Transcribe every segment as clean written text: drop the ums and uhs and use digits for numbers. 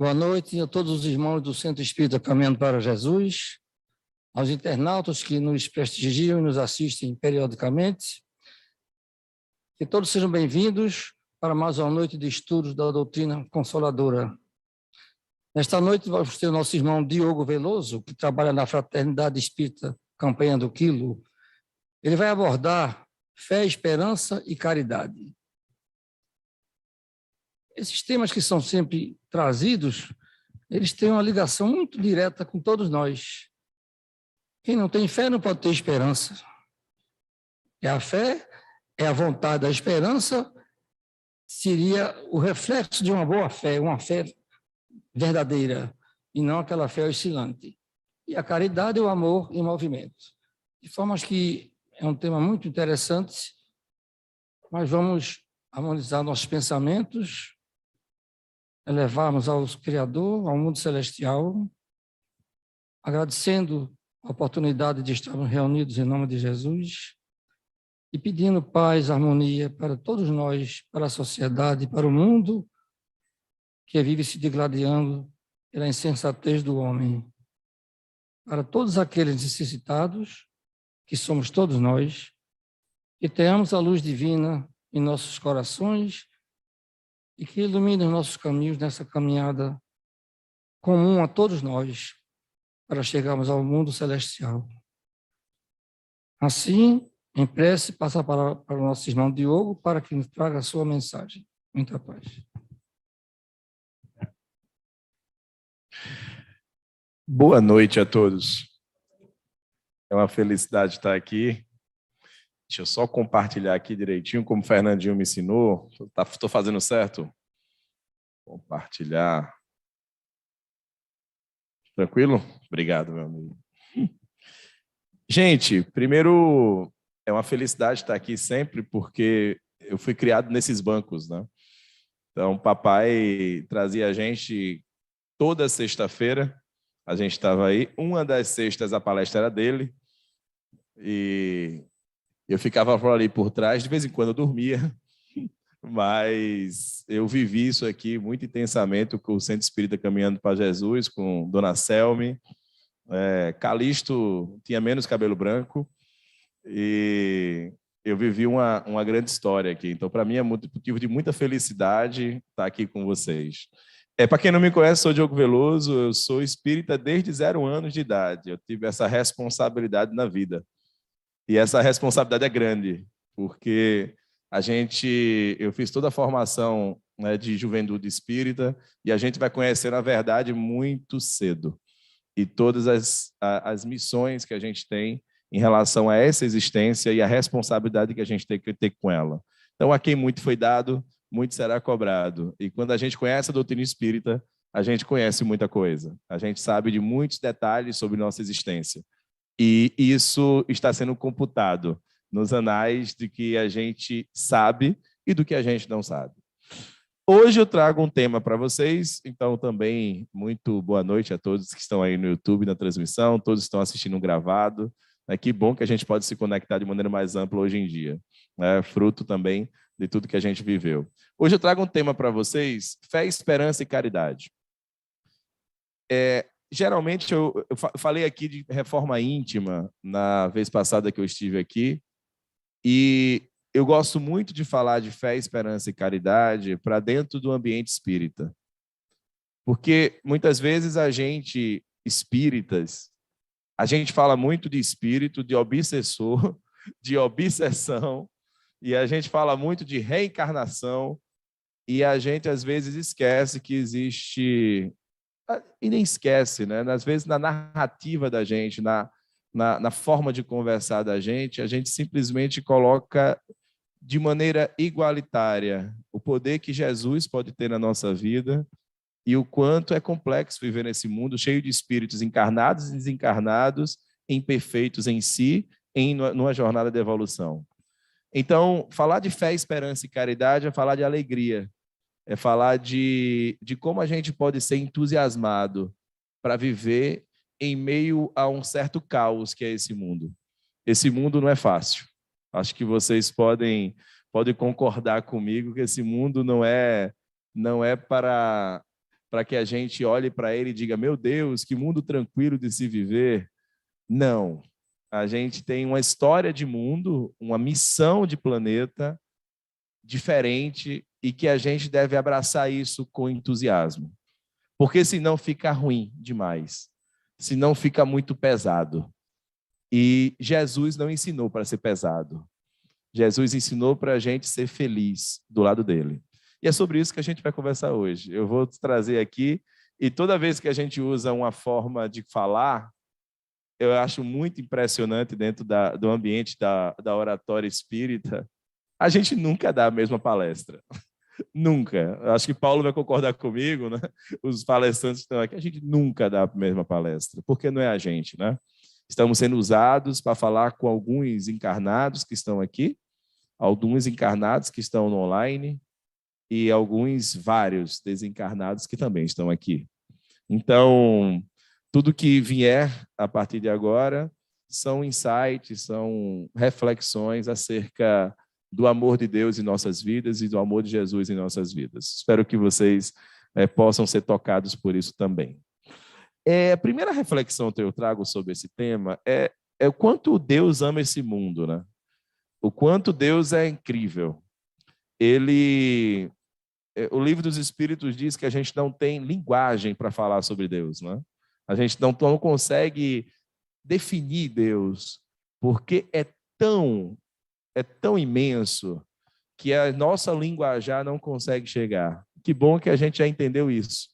Boa noite a todos os irmãos do Centro Espírita Caminhando para Jesus, aos internautas que nos prestigiam e nos assistem periodicamente. Que todos sejam bem-vindos para mais uma noite de estudos da doutrina consoladora. Nesta noite vamos ter o nosso irmão Diogo Veloso, que trabalha na Fraternidade Espírita Campanha do Quilo. Ele vai abordar fé, esperança e caridade. Esses temas que são sempre trazidos, eles têm uma ligação muito direta com todos nós. Quem não tem fé não pode ter esperança. E a fé é a vontade, a esperança seria o reflexo de uma boa fé, uma fé verdadeira, e não aquela fé oscilante. E a caridade é o amor em movimento. De forma que é um tema muito interessante, mas vamos harmonizar nossos pensamentos, elevarmos ao Criador, ao mundo celestial, agradecendo a oportunidade de estarmos reunidos em nome de Jesus e pedindo paz, harmonia para todos nós, para a sociedade, para o mundo que vive se degladiando pela insensatez do homem, para todos aqueles necessitados, que somos todos nós, que tenhamos a luz divina em nossos corações e que ilumine os nossos caminhos nessa caminhada comum a todos nós, para chegarmos ao mundo celestial. Assim, em prece, passa a palavra para o nosso irmão Diogo, para que nos traga a sua mensagem. Muita paz. Boa noite a todos. É uma felicidade estar aqui. Deixa eu só compartilhar aqui direitinho, como o Fernandinho me ensinou. Estou fazendo certo? Compartilhar. Tranquilo? Obrigado, meu amigo. Gente, primeiro, é uma felicidade estar aqui sempre, porque eu fui criado nesses bancos, né? Então, papai trazia a gente toda sexta-feira, a gente estava aí, uma das sextas a palestra era dele, e eu ficava por ali por trás, de vez em quando eu dormia, mas eu vivi isso aqui muito intensamente com o Centro Espírita Caminhando para Jesus, com Dona Selmi. Calixto tinha menos cabelo branco, e eu vivi uma grande história aqui. Então, para mim, é motivo de muita felicidade estar aqui com vocês. Para quem não me conhece, sou Diogo Veloso, eu sou espírita desde 0 anos de idade. Eu tive essa responsabilidade na vida. E essa responsabilidade é grande, porque eu fiz toda a formação, né, de juventude espírita, e a gente vai conhecer a verdade muito cedo. E todas as missões que a gente tem em relação a essa existência e a responsabilidade que a gente tem que ter com ela. Então, a quem muito foi dado, muito será cobrado. E quando a gente conhece a doutrina espírita, a gente conhece muita coisa. A gente sabe de muitos detalhes sobre nossa existência. E isso está sendo computado nos anais de que a gente sabe e do que a gente não sabe. Hoje eu trago um tema para vocês, então também muito boa noite a todos que estão aí no YouTube, na transmissão, todos que estão assistindo gravado. Que bom que a gente pode se conectar de maneira mais ampla hoje em dia, né? Fruto também de tudo que a gente viveu. Hoje eu trago um tema para vocês, fé, esperança e caridade. Geralmente, eu falei aqui de reforma íntima na vez passada que eu estive aqui, e eu gosto muito de falar de fé, esperança e caridade para dentro do ambiente espírita. Porque muitas vezes a gente, espíritas, a gente fala muito de espírito, de obsessor, de obsessão, e a gente fala muito de reencarnação, e a gente às vezes esquece que existe, e nem esquece, né? Às vezes na narrativa da gente, na forma de conversar da gente, a gente simplesmente coloca de maneira igualitária o poder que Jesus pode ter na nossa vida e o quanto é complexo viver nesse mundo cheio de espíritos encarnados e desencarnados, imperfeitos em si, numa jornada de evolução. Então, falar de fé, esperança e caridade é falar de alegria, é falar de como a gente pode ser entusiasmado para viver em meio a um certo caos que é esse mundo. Esse mundo não é fácil. Acho que vocês podem concordar comigo que esse mundo não é para para que a gente olhe para ele e diga, meu Deus, que mundo tranquilo de se viver. Não. A gente tem uma história de mundo, uma missão de planeta diferente e que a gente deve abraçar isso com entusiasmo. Porque senão fica ruim demais. Senão fica muito pesado. E Jesus não ensinou para ser pesado. Jesus ensinou para a gente ser feliz do lado dele. E é sobre isso que a gente vai conversar hoje. Eu vou trazer aqui, e toda vez que a gente usa uma forma de falar, eu acho muito impressionante dentro do ambiente da oratória espírita, a gente nunca dá a mesma palestra. Nunca. Acho que Paulo vai concordar comigo, né? Os palestrantes que estão aqui, a gente nunca dá a mesma palestra, porque não é a gente, né? Estamos sendo usados para falar com alguns encarnados que estão aqui, alguns encarnados que estão no online e vários desencarnados que também estão aqui. Então, tudo que vier a partir de agora são insights, são reflexões acerca do amor de Deus em nossas vidas e do amor de Jesus em nossas vidas. Espero que vocês possam ser tocados por isso também. A primeira reflexão que eu trago sobre esse tema é o quanto Deus ama esse mundo, né? O quanto Deus é incrível. O Livro dos Espíritos diz que a gente não tem linguagem para falar sobre Deus, né? A gente não consegue definir Deus, porque é tão imenso que a nossa linguajar não consegue chegar. Que bom que a gente já entendeu isso.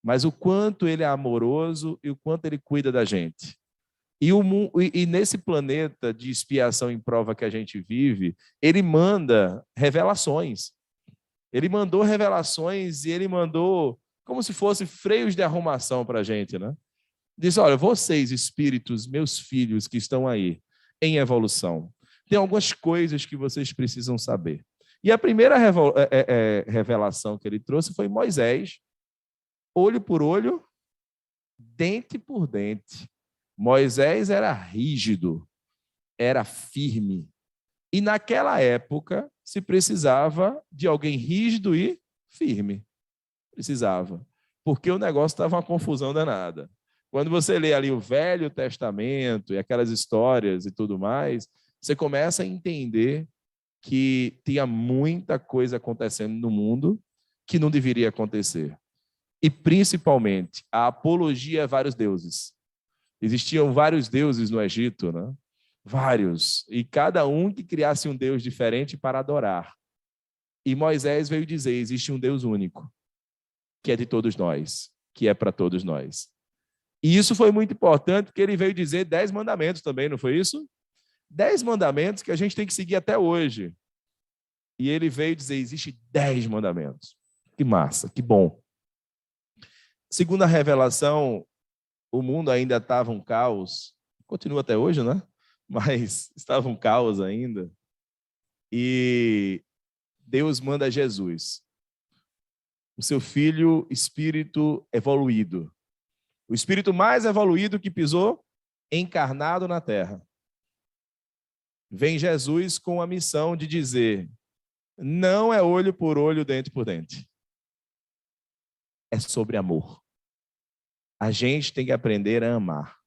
Mas o quanto ele é amoroso e o quanto ele cuida da gente. E nesse planeta de expiação em prova que a gente vive, ele manda revelações. Ele mandou revelações e ele mandou como se fosse freios de arrumação para a gente, né? Diz, olha, vocês, espíritos, meus filhos que estão aí em evolução, tem algumas coisas que vocês precisam saber. E a primeira revelação que ele trouxe foi Moisés, olho por olho, dente por dente. Moisés era rígido, era firme. E naquela época se precisava de alguém rígido e firme. Precisava. Porque o negócio estava uma confusão danada. Quando você lê ali o Velho Testamento e aquelas histórias e tudo mais, você começa a entender que tinha muita coisa acontecendo no mundo que não deveria acontecer. E, principalmente, a apologia a vários deuses. Existiam vários deuses no Egito, né? Vários. E cada um que criasse um deus diferente para adorar. E Moisés veio dizer, existe um Deus único, que é de todos nós, que é para todos nós. E isso foi muito importante, porque ele veio dizer 10 mandamentos também, não foi isso? 10 mandamentos que a gente tem que seguir até hoje. E ele veio dizer, existe 10 mandamentos. Que massa, que bom. Segundo a revelação, o mundo ainda estava um caos, continua até hoje, né? Mas estava um caos ainda. E Deus manda Jesus, o seu filho espírito evoluído. O espírito mais evoluído que pisou encarnado na Terra. Vem Jesus com a missão de dizer, não é olho por olho, dente por dente. É sobre amor. A gente tem que aprender a amar.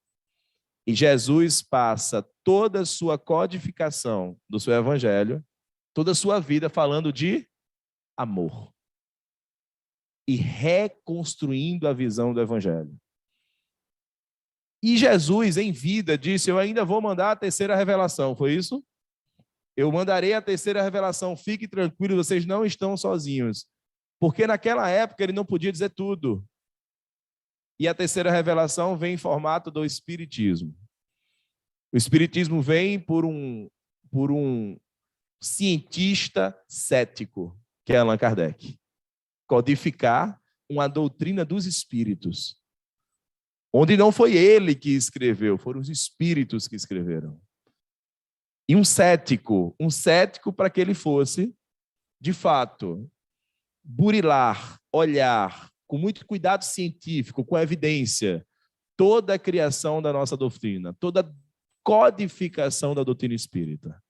E Jesus passa toda a sua codificação do seu evangelho, toda a sua vida falando de amor. E reconstruindo a visão do evangelho. E Jesus, em vida, disse, eu ainda vou mandar a terceira revelação, foi isso? Eu mandarei a terceira revelação, fique tranquilo, vocês não estão sozinhos. Porque naquela época ele não podia dizer tudo. E a terceira revelação vem em formato do Espiritismo. O Espiritismo vem por um cientista cético, que é Allan Kardec. Codificar uma doutrina dos espíritos. Onde não foi ele que escreveu, foram os espíritos que escreveram. E um cético para que ele fosse, de fato, burilar, olhar, com muito cuidado científico, com evidência, toda a criação da nossa doutrina, toda a codificação da doutrina espírita.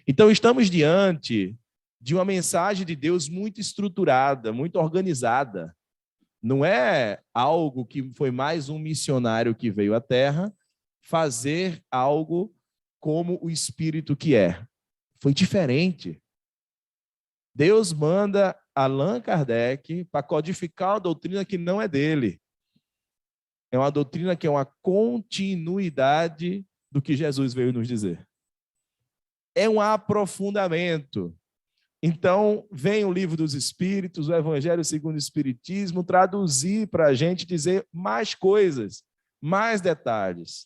Então, estamos diante de uma mensagem de Deus muito estruturada, muito organizada. Não é algo que foi mais um missionário que veio à Terra fazer algo como o Espírito que é. Foi diferente. Deus manda Allan Kardec para codificar uma doutrina que não é dele. É uma doutrina que é uma continuidade do que Jesus veio nos dizer. É um aprofundamento. Então, vem o Livro dos Espíritos, o Evangelho segundo o Espiritismo, traduzir para a gente dizer mais coisas, mais detalhes.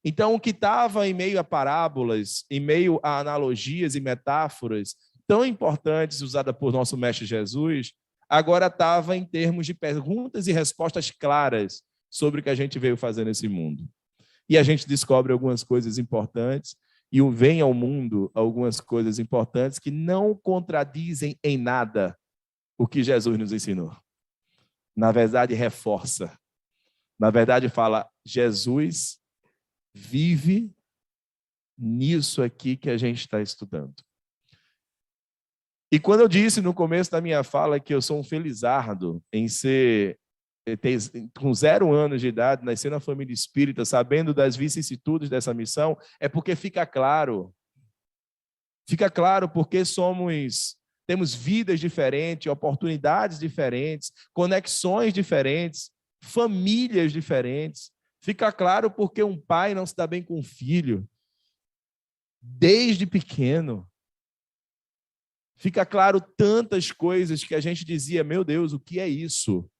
Então, o que estava em meio a parábolas, em meio a analogias e metáforas tão importantes usadas por nosso Mestre Jesus, agora estava em termos de perguntas e respostas claras sobre o que a gente veio fazer nesse mundo. E a gente descobre algumas coisas importantes e vem ao mundo algumas coisas importantes que não contradizem em nada o que Jesus nos ensinou. Na verdade, reforça. Na verdade, fala, Jesus vive nisso aqui que a gente está estudando. E quando eu disse no começo da minha fala que eu sou um felizardo em ser, com 0 anos de idade, nascer na família espírita, sabendo das vicissitudes dessa missão, é porque fica claro porque temos vidas diferentes, oportunidades diferentes, conexões diferentes, famílias diferentes. Fica claro porque um pai não se dá bem com um filho, desde pequeno. Fica claro tantas coisas que a gente dizia, meu Deus, o que é isso?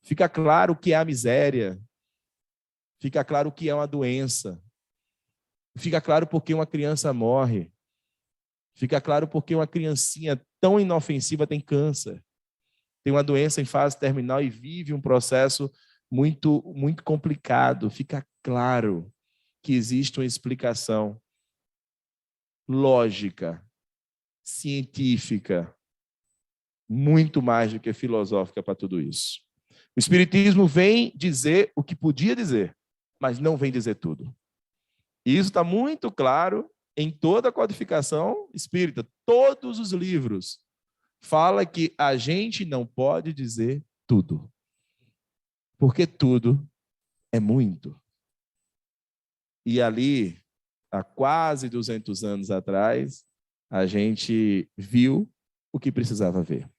Fica claro o que é a miséria. Fica claro o que é uma doença. Fica claro porque uma criança morre. Fica claro porque uma criancinha tão inofensiva tem câncer. Tem uma doença em fase terminal e vive um processo muito, muito complicado. Fica claro que existe uma explicação lógica, científica, muito mais do que filosófica para tudo isso. O Espiritismo vem dizer o que podia dizer, mas não vem dizer tudo. E isso está muito claro em toda a codificação espírita. Todos os livros falam que a gente não pode dizer tudo, porque tudo é muito. E ali, há quase 200 anos atrás, a gente viu o que precisava ver.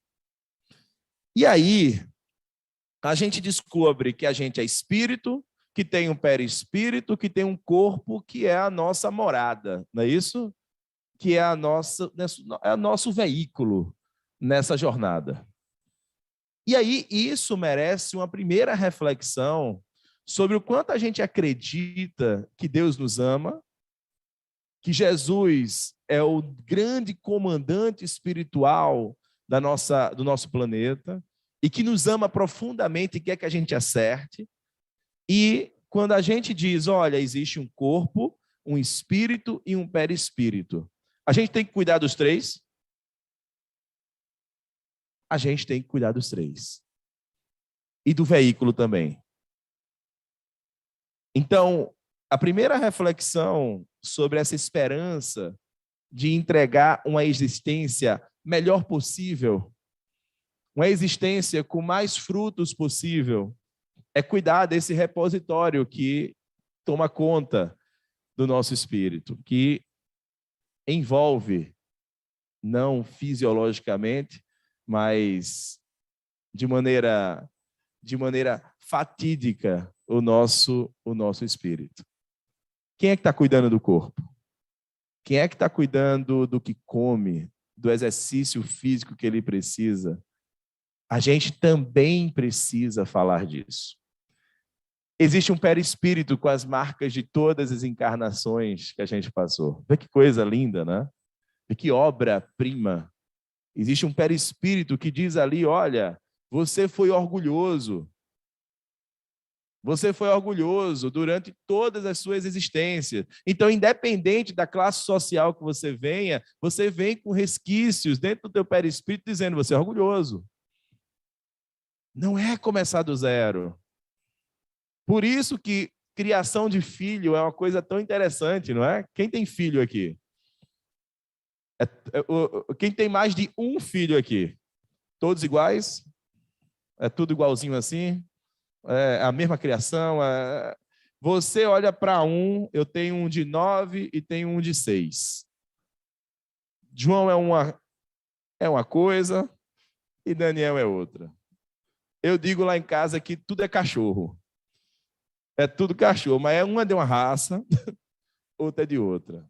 E aí, a gente descobre que a gente é espírito, que tem um perispírito, que tem um corpo que é a nossa morada, não é isso? Que é o nosso veículo nessa jornada. E aí, isso merece uma primeira reflexão sobre o quanto a gente acredita que Deus nos ama, que Jesus é o grande comandante espiritual do nosso planeta e que nos ama profundamente e quer que a gente acerte. E quando a gente diz, olha, existe um corpo, um espírito e um perispírito, a gente tem que cuidar dos 3? A gente tem que cuidar dos 3. E do veículo também. Então, a primeira reflexão sobre essa esperança de entregar uma existência melhor possível, uma existência com mais frutos possível, é cuidar desse repositório que toma conta do nosso espírito, que envolve, não fisiologicamente, mas de maneira fatídica, o nosso espírito. Quem é que está cuidando do corpo? Quem é que está cuidando do que come, do exercício físico que ele precisa? A gente também precisa falar disso. Existe um perispírito com as marcas de todas as encarnações que a gente passou. Vê que coisa linda, né? Vê que obra-prima. Existe um perispírito que diz ali, olha, você foi orgulhoso. Você foi orgulhoso durante todas as suas existências. Então, independente da classe social que você venha, você vem com resquícios dentro do teu perispírito dizendo você é orgulhoso. Não é começar do zero. Por isso que criação de filho é uma coisa tão interessante, não é? Quem tem filho aqui? Quem tem mais de um filho aqui? Todos iguais? É tudo igualzinho assim? É a mesma criação? Você olha para um, eu tenho um de 9 e tenho um de 6. João é uma coisa e Daniel é outra. Eu digo lá em casa que tudo é cachorro. É tudo cachorro, mas uma é de uma raça, outra é de outra.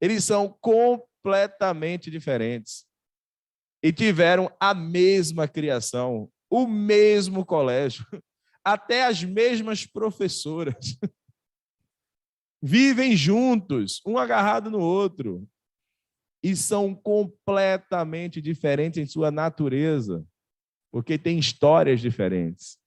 Eles são completamente diferentes. E tiveram a mesma criação, o mesmo colégio, até as mesmas professoras. Vivem juntos, um agarrado no outro. E são completamente diferentes em sua natureza, porque têm histórias diferentes.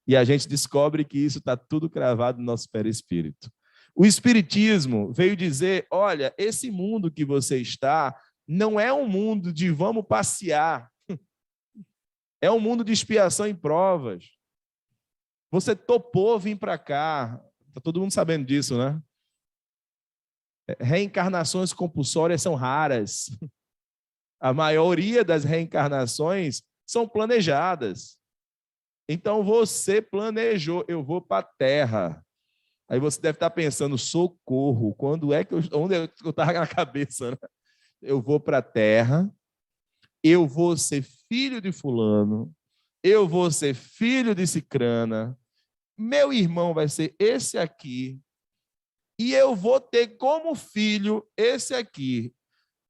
E a gente descobre que isso está tudo cravado no nosso perispírito. O Espiritismo veio dizer, olha, esse mundo que você está não é um mundo de vamos passear. É um mundo de expiação e provas. Você topou vir para cá. Está todo mundo sabendo disso, né? Reencarnações compulsórias são raras. A maioria das reencarnações são planejadas. Então você planejou, eu vou para a Terra. Aí você deve estar pensando, socorro, onde eu estava na cabeça, né? Eu vou para a Terra, eu vou ser filho de fulano, eu vou ser filho de cicrana, meu irmão vai ser esse aqui, e eu vou ter como filho esse aqui.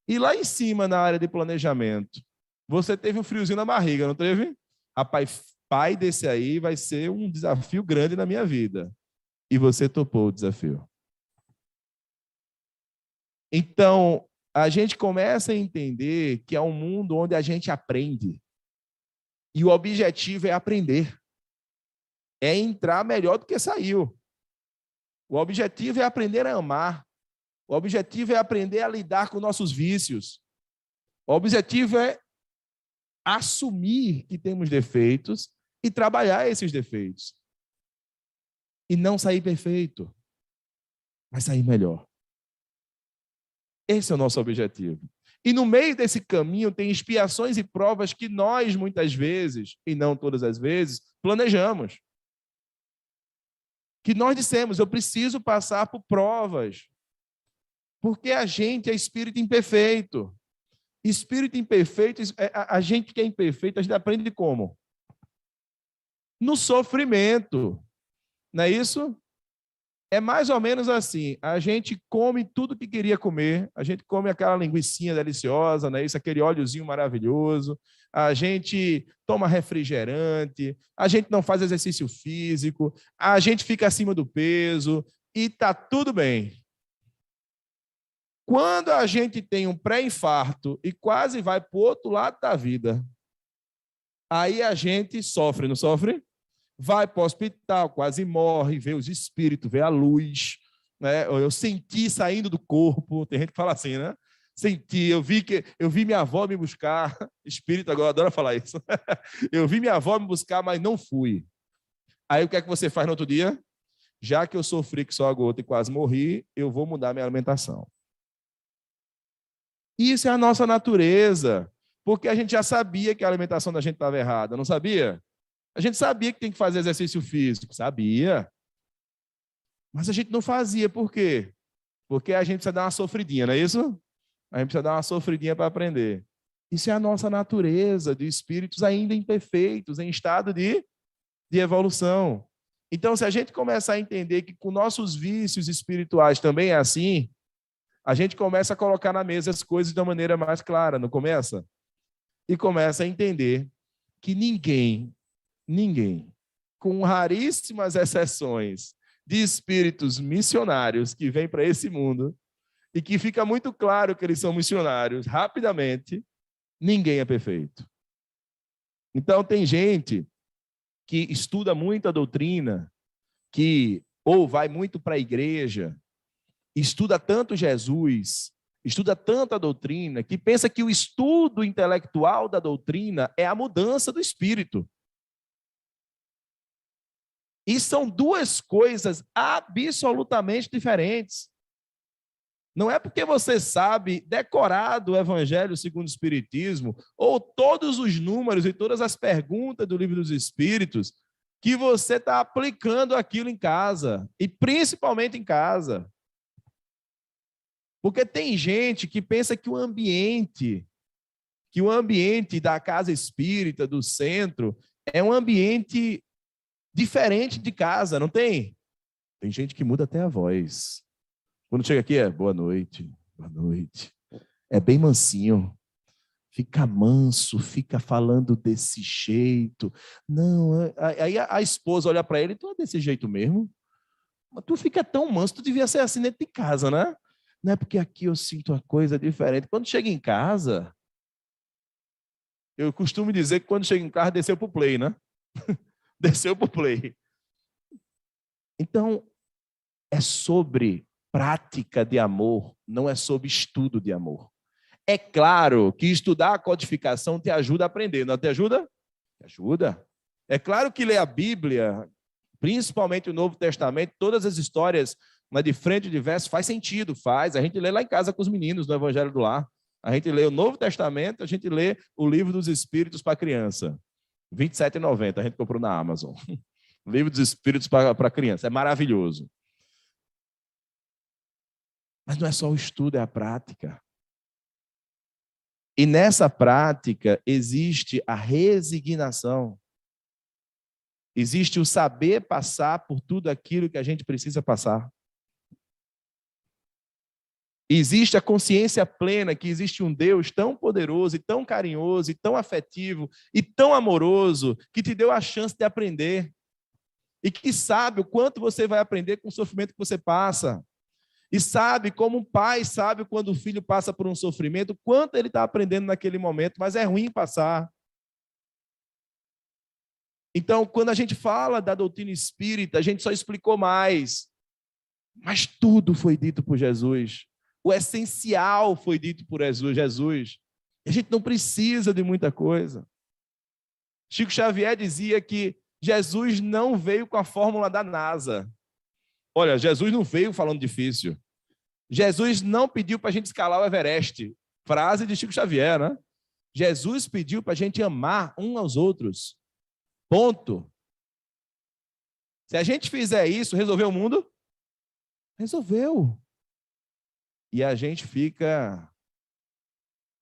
E lá em cima, na área de planejamento, você teve um friozinho na barriga, não teve? Rapaz, pai desse aí vai ser um desafio grande na minha vida. E você topou o desafio. Então, a gente começa a entender que é um mundo onde a gente aprende. E o objetivo é aprender. É entrar melhor do que saiu. O objetivo é aprender a amar. O objetivo é aprender a lidar com nossos vícios. O objetivo é assumir que temos defeitos e trabalhar esses defeitos. E não sair perfeito, mas sair melhor. Esse é o nosso objetivo. E no meio desse caminho tem expiações e provas que nós, muitas vezes, e não todas as vezes, planejamos. Que nós dissemos, eu preciso passar por provas. Porque a gente é espírito imperfeito. Espírito imperfeito, a gente que é imperfeito, a gente aprende como? No sofrimento. Não é isso? É mais ou menos assim, a gente come tudo que queria comer, a gente come aquela linguicinha deliciosa, né? Isso, aquele óleozinho maravilhoso, a gente toma refrigerante, a gente não faz exercício físico, a gente fica acima do peso e tá tudo bem. Quando a gente tem um pré-infarto e quase vai para o outro lado da vida, aí a gente sofre, não sofre? Vai para o hospital, quase morre, vê os espíritos, vê a luz, né? Eu senti saindo do corpo, tem gente que fala assim, né? Senti, eu vi minha avó me buscar, espírito agora adora falar isso. Eu vi minha avó me buscar, mas não fui. Aí o que é que você faz no outro dia? Já que eu sofri que só a gota e quase morri, eu vou mudar minha alimentação. Isso é a nossa natureza, porque a gente já sabia que a alimentação da gente estava errada, não sabia? A gente sabia que tem que fazer exercício físico, sabia. Mas a gente não fazia, por quê? Porque a gente precisa dar uma sofridinha, não é isso? A gente precisa dar uma sofridinha para aprender. Isso é a nossa natureza de espíritos ainda imperfeitos, em estado de evolução. Então, se a gente começar a entender que com nossos vícios espirituais também é assim, a gente começa a colocar na mesa as coisas de uma maneira mais clara, não começa? E começa a entender que ninguém, com raríssimas exceções de espíritos missionários que vêm para esse mundo e que fica muito claro que eles são missionários rapidamente, ninguém é perfeito. Então, tem gente que estuda muito a doutrina, que ou vai muito para a igreja, estuda tanto Jesus, estuda tanto a doutrina, que pensa que o estudo intelectual da doutrina é a mudança do espírito. E são duas coisas absolutamente diferentes. Não é porque você sabe decorado o Evangelho segundo o Espiritismo, ou todos os números e todas as perguntas do Livro dos Espíritos, que você está aplicando aquilo em casa, e principalmente em casa. Porque tem gente que pensa que o ambiente da casa espírita, do centro, é um ambiente diferente de casa, não tem? Tem gente que muda até a voz. Quando chega aqui é boa noite, boa noite. É bem mansinho. Fica manso, fica falando desse jeito. Não, aí a esposa olha para ele, tu é desse jeito mesmo? Mas tu fica tão manso, tu devia ser assim dentro de casa, né? Não é porque aqui eu sinto uma coisa diferente. Quando chega em casa, eu costumo dizer que quando chega em casa, desceu pro play, né? Desceu pro play. Então, é sobre prática de amor, não é sobre estudo de amor. É claro que estudar a codificação te ajuda a aprender, não te ajuda? Te ajuda. É claro que ler a Bíblia, principalmente o Novo Testamento, todas as histórias de frente e de verso, faz sentido, faz. A gente lê lá em casa com os meninos no Evangelho do Lar. A gente lê o Novo Testamento, a gente lê o Livro dos Espíritos para criança. R$ 27,90, a gente comprou na Amazon. Livro dos Espíritos para criança. É maravilhoso. Mas não é só o estudo, é a prática. E nessa prática existe a resignação. Existe o saber passar por tudo aquilo que a gente precisa passar. Existe a consciência plena que existe um Deus tão poderoso, e tão carinhoso, e tão afetivo, e tão amoroso, que te deu a chance de aprender. E que sabe o quanto você vai aprender com o sofrimento que você passa. E sabe como um pai sabe quando o filho passa por um sofrimento, quanto ele está aprendendo naquele momento, mas é ruim passar. Então, quando a gente fala da doutrina espírita, a gente só explicou mais. Mas tudo foi dito por Jesus. O essencial foi dito por Jesus. A gente não precisa de muita coisa. Chico Xavier dizia que Jesus não veio com a fórmula da NASA. Olha, Jesus não veio falando difícil. Jesus não pediu para a gente escalar o Everest. Frase de Chico Xavier, né? Jesus pediu para a gente amar uns aos outros. Ponto. Se a gente fizer isso, resolveu o mundo? Resolveu. E a gente fica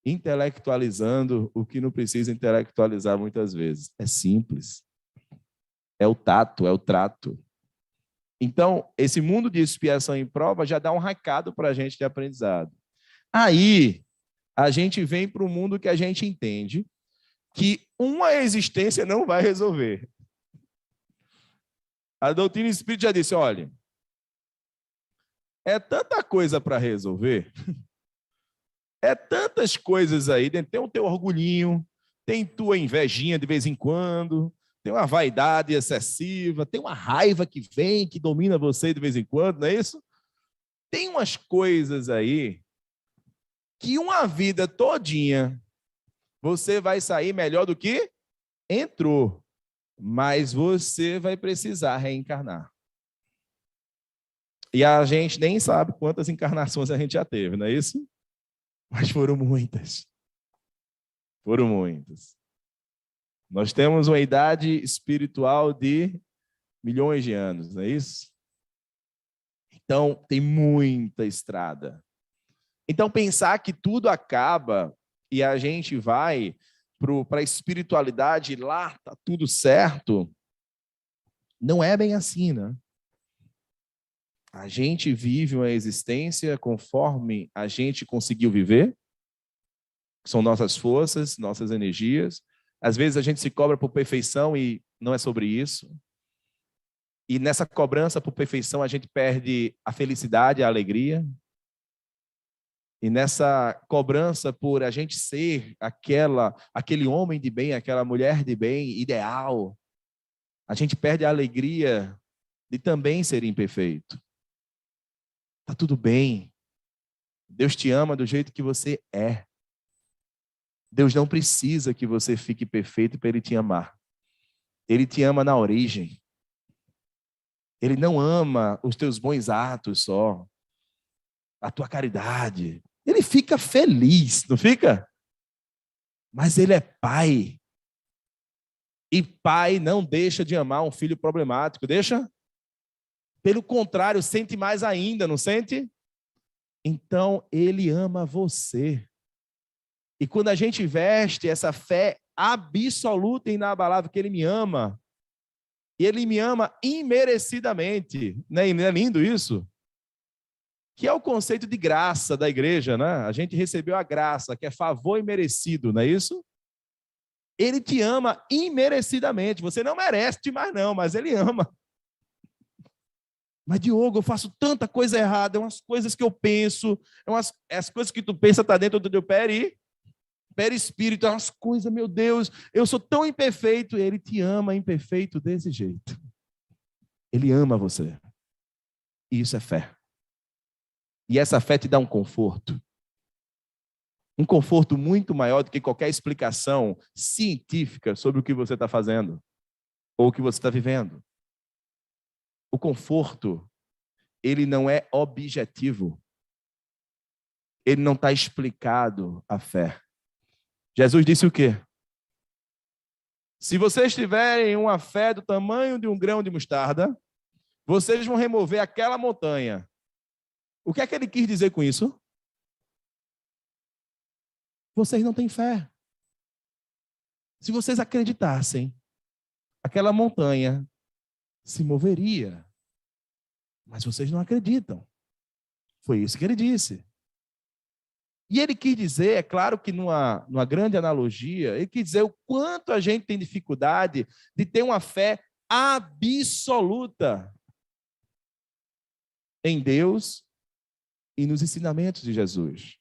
intelectualizando o que não precisa intelectualizar muitas vezes. É simples. É o tato, é o trato. Então, esse mundo de expiação e prova já dá um recado para a gente de aprendizado. Aí, a gente vem para o mundo que a gente entende que uma existência não vai resolver. A doutrina espírita já disse, olha, é tanta coisa para resolver, é tantas coisas aí, tem o teu orgulhinho, tem tua invejinha de vez em quando, tem uma vaidade excessiva, tem uma raiva que vem, que domina você de vez em quando, não é isso? Tem umas coisas aí que uma vida todinha você vai sair melhor do que entrou, mas você vai precisar reencarnar. E a gente nem sabe quantas encarnações a gente já teve, não é isso? Mas foram muitas. Foram muitas. Nós temos uma idade espiritual de milhões de anos, não é isso? Então, tem muita estrada. Então, pensar que tudo acaba e a gente vai para a espiritualidade, lá está tudo certo, não é bem assim, né? A gente vive uma existência conforme a gente conseguiu viver, são nossas forças, nossas energias. Às vezes a gente se cobra por perfeição e não é sobre isso. E nessa cobrança por perfeição a gente perde a felicidade, a alegria. E nessa cobrança por a gente ser aquele homem de bem, aquela mulher de bem, ideal, a gente perde a alegria de também ser imperfeito. Tá tudo bem. Deus te ama do jeito que você é. Deus não precisa que você fique perfeito para Ele te amar. Ele te ama na origem. Ele não ama os teus bons atos só. a tua caridade. Ele fica feliz, não fica? Mas ele é pai. E pai não deixa de amar um filho problemático, deixa? Pelo contrário, sente mais ainda, não sente? Então, ele ama você. E quando a gente veste essa fé absoluta e inabalável que ele me ama, e ele me ama imerecidamente, né? E não é lindo isso? Que é o conceito de graça da igreja, né? A gente recebeu a graça, que é favor imerecido, não é isso? Ele te ama imerecidamente. Você não merece demais não, mas ele ama. Mas, Diogo, eu faço tanta coisa errada, é umas coisas que eu penso, as coisas que tu pensa tá dentro do teu perispírito, é umas coisas, meu Deus, eu sou tão imperfeito, e ele te ama imperfeito desse jeito. Ele ama você. E isso é fé. E essa fé te dá um conforto. Um conforto muito maior do que qualquer explicação científica sobre o que você está fazendo ou o que você está vivendo. O conforto, ele não é objetivo. Ele não está explicado a fé. Jesus disse o quê? Se vocês tiverem uma fé do tamanho de um grão de mostarda, vocês vão remover aquela montanha. O que é que ele quis dizer com isso? Vocês não têm fé. Se vocês acreditassem, aquela montanha se moveria. Mas vocês não acreditam. Foi isso que ele disse. E ele quis dizer, é claro que numa grande analogia, ele quis dizer o quanto a gente tem dificuldade de ter uma fé absoluta em Deus e nos ensinamentos de Jesus.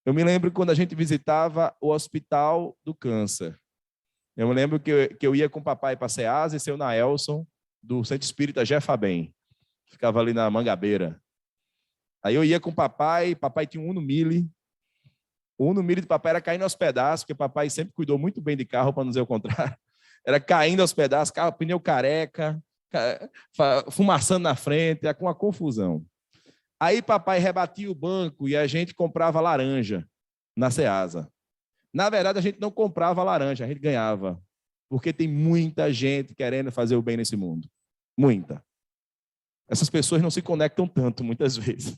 Eu me lembro quando a gente visitava o Hospital do Câncer. Eu me lembro que eu ia com o papai para Ceasa e seu Naelson, do Centro Espírita Jefabem. Ficava ali na Mangabeira. Aí eu ia com o papai tinha um Uno Mille. O Uno Mille do papai era caindo aos pedaços, porque o papai sempre cuidou muito bem de carro, para não dizer o contrário. Era caindo aos pedaços, carro, pneu careca, fumaçando na frente, era com uma confusão. Aí papai rebatia o banco e a gente comprava laranja na Ceasa. Na verdade, a gente não comprava laranja, a gente ganhava. Porque tem muita gente querendo fazer o bem nesse mundo. Muita. Essas pessoas não se conectam tanto, muitas vezes.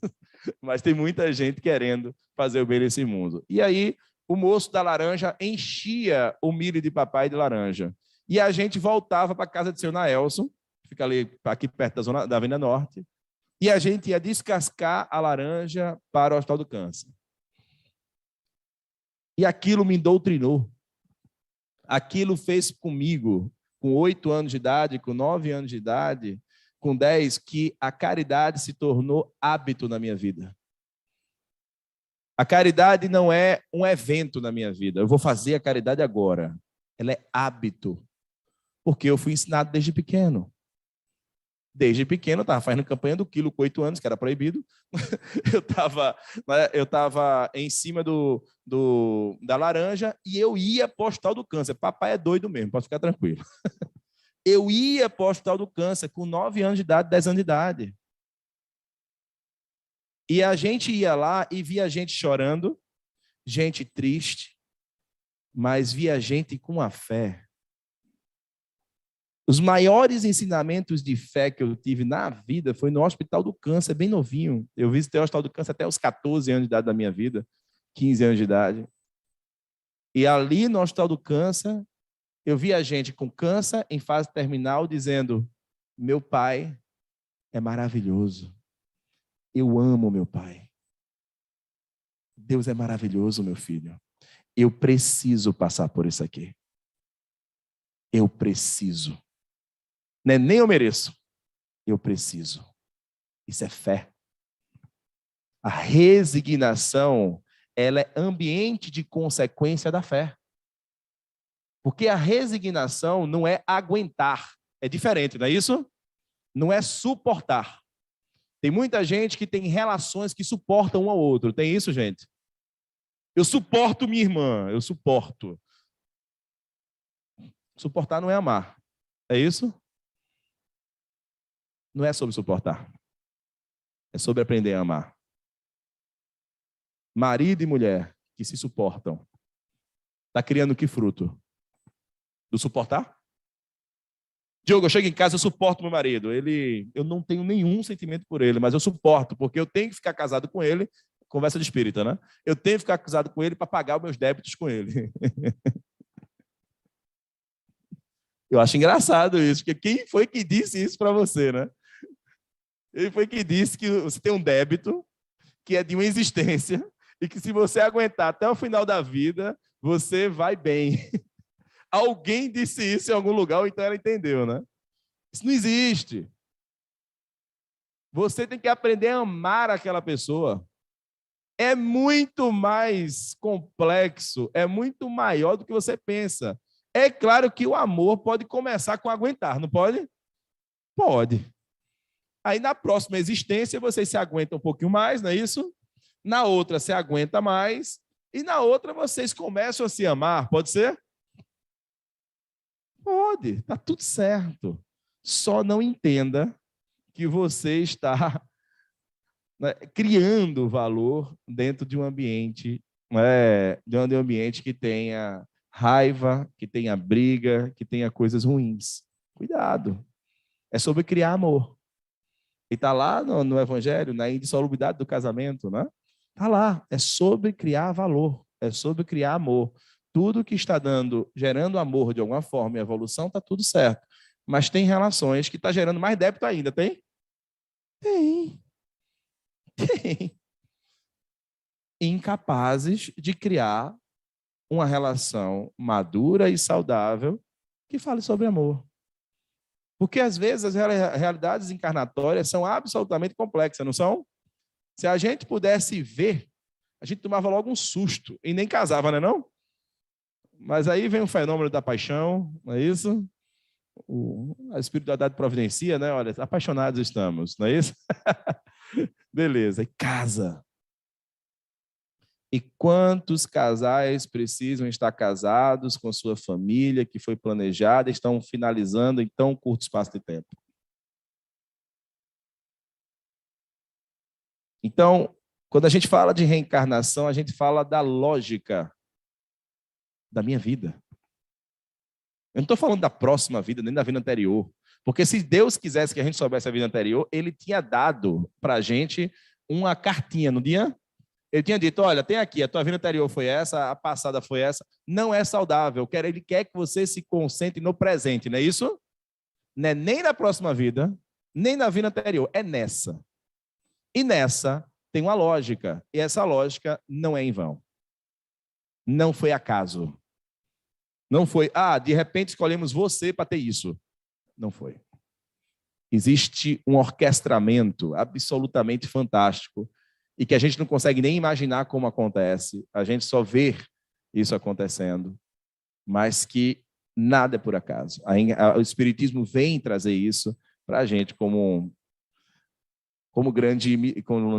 Mas tem muita gente querendo fazer o bem nesse mundo. E aí, o moço da laranja enchia o milho de papai de laranja. E a gente voltava para a casa de seu Naelson, que fica ali, aqui perto da Avenida Norte, e a gente ia descascar a laranja para o Hospital do Câncer. E aquilo me doutrinou. Aquilo fez comigo, com 8 anos de idade, com 9 anos de idade, com 10, que a caridade se tornou hábito na minha vida. A caridade não é um evento na minha vida. Eu vou fazer a caridade agora. Ela é hábito. Porque eu fui ensinado desde pequeno. Desde pequeno, eu estava fazendo campanha do quilo com 8 anos, que era proibido. Eu estava em cima da laranja e eu ia para o Hospital do Câncer. Papai é doido mesmo, pode ficar tranquilo. Eu ia para o Hospital do Câncer com 9 anos de idade, 10 anos de idade. E a gente ia lá e via gente chorando, gente triste, mas via gente com a fé. Os maiores ensinamentos de fé que eu tive na vida foi no Hospital do Câncer, bem novinho. Eu visitei o Hospital do Câncer até os 14 anos de idade da minha vida, 15 anos de idade. E ali no Hospital do Câncer, eu via gente com câncer em fase terminal dizendo: meu pai é maravilhoso. Eu amo meu pai. Deus é maravilhoso, meu filho. Eu preciso passar por isso aqui. Eu preciso. Não é nem eu mereço. Eu preciso. Isso é fé. A resignação, ela é ambiente de consequência da fé. Porque a resignação não é aguentar. É diferente, não é isso? Não é suportar. Tem muita gente que tem relações que suportam um ao outro. Tem isso, gente? Eu suporto minha irmã. Eu suporto. Suportar não é amar. É isso? Não é sobre suportar. É sobre aprender a amar. Marido e mulher que se suportam. Está criando que fruto? Do suportar? Diogo, eu chego em casa, eu suporto meu marido. Eu não tenho nenhum sentimento por ele, mas eu suporto, porque eu tenho que ficar casado com ele. Conversa de espírita, né? Eu tenho que ficar casado com ele para pagar os meus débitos com ele. Eu acho engraçado isso, porque quem foi que disse isso para você, né? Ele foi que disse que você tem um débito que é de uma existência e que se você aguentar até o final da vida, você vai bem. Alguém disse isso em algum lugar, ou então ela entendeu, né? Isso não existe. Você tem que aprender a amar aquela pessoa. É muito mais complexo, é muito maior do que você pensa. É claro que o amor pode começar com aguentar, não pode? Pode. Aí na próxima existência você se aguenta um pouquinho mais, não é isso? Na outra você aguenta mais e na outra vocês começam a se amar, pode ser? Pode, tá tudo certo. Só não entenda que você está, né, criando valor dentro de um ambiente, de um ambiente que tenha raiva, que tenha briga, que tenha coisas ruins. Cuidado. É sobre criar amor. E está lá no Evangelho, na indissolubilidade do casamento, né? Está lá. É sobre criar valor. É sobre criar amor. Tudo que está gerando amor de alguma forma e evolução, está tudo certo. Mas tem relações que está gerando mais débito ainda, tem? Tem. Tem. Incapazes de criar uma relação madura e saudável que fale sobre amor. Porque, às vezes, as realidades encarnatórias são absolutamente complexas, não são? Se a gente pudesse ver, a gente tomava logo um susto e nem casava, não é não? Mas aí vem o fenômeno da paixão, não é isso? A espiritualidade providencia, né? Olha, apaixonados estamos, não é isso? Beleza, e casa. E quantos casais precisam estar casados com sua família, que foi planejada, estão finalizando em tão curto espaço de tempo? Então, quando a gente fala de reencarnação, a gente fala da lógica da minha vida. Eu não estou falando da próxima vida, nem da vida anterior. Porque se Deus quisesse que a gente soubesse a vida anterior, ele tinha dado para a gente uma cartinha, não tinha? Ele tinha dito, olha, tem aqui, a tua vida anterior foi essa, a passada foi essa, não é saudável. Ele quer que você se concentre no presente, não é isso? Não é nem na próxima vida, nem na vida anterior, é nessa. E nessa tem uma lógica, e essa lógica não é em vão. Não foi acaso. Não foi, de repente escolhemos você para ter isso. Não foi. Existe um orquestramento absolutamente fantástico e que a gente não consegue nem imaginar como acontece. A gente só vê isso acontecendo, mas que nada é por acaso. O Espiritismo vem trazer isso para a gente como grande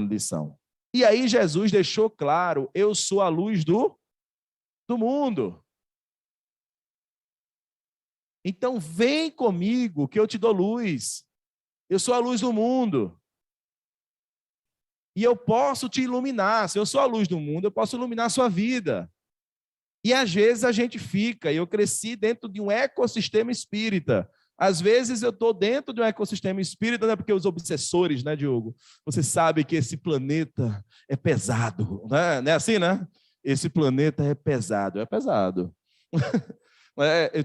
lição. E aí Jesus deixou claro, eu sou a luz do mundo. Então vem comigo que eu te dou luz. Eu sou a luz do mundo. E eu posso te iluminar. Se eu sou a luz do mundo, eu posso iluminar a sua vida. E às vezes a gente fica, eu cresci dentro de um ecossistema espírita. Às vezes eu estou dentro de um ecossistema espírita, né? Porque os obsessores, né, Diogo? Você sabe que esse planeta é pesado, né? Não é assim, né? Esse planeta é pesado, é pesado.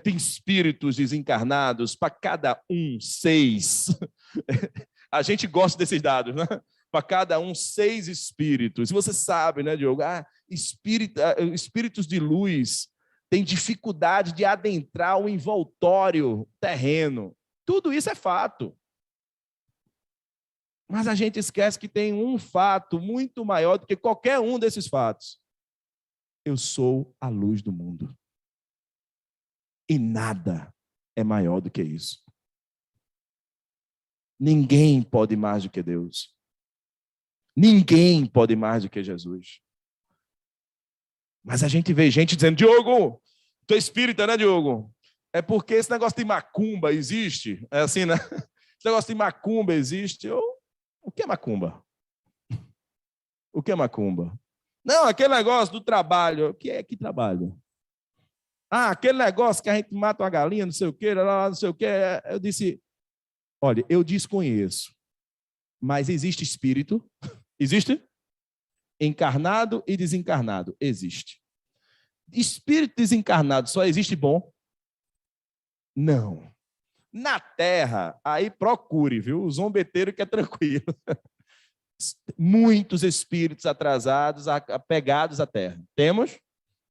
Tem espíritos desencarnados, para cada 6. A gente gosta desses dados, né? Para cada 6 espíritos. E você sabe, né, Diogo? Espíritos de luz têm dificuldade de adentrar o envoltório terreno. Tudo isso é fato. Mas a gente esquece que tem um fato muito maior do que qualquer um desses fatos. Eu sou a luz do mundo. E nada é maior do que isso. Ninguém pode mais do que Deus. Ninguém pode mais do que Jesus. Mas a gente vê gente dizendo, Diogo, tu é espírita, né, Diogo? É porque esse negócio de macumba existe. É assim, né? Esse negócio de macumba existe. O que é macumba? O que é macumba? Não, aquele negócio do trabalho. O que é que trabalho? Ah, aquele negócio que a gente mata uma galinha, não sei o quê, não sei o quê. Eu disse, olha, eu desconheço, mas existe espírito? Existe? Encarnado e desencarnado? Existe. Espírito desencarnado só existe bom? Não. Na Terra, aí procure, viu? O zombeteiro que é tranquilo. Muitos espíritos atrasados, apegados à Terra. Temos?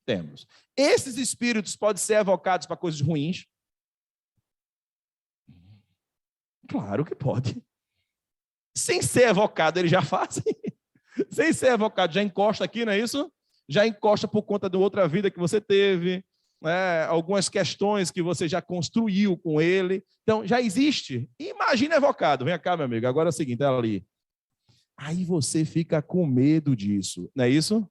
Temos. Esses espíritos podem ser evocados para coisas ruins? Claro que pode. Sem ser evocado, eles já fazem. Sem ser evocado, já encosta aqui, não é isso? Já encosta por conta de outra vida que você teve, né? Algumas questões que você já construiu com ele. Então, já existe. Imagina evocado. Vem cá, meu amigo. Agora é o seguinte, é ali. Aí você fica com medo disso, não é isso?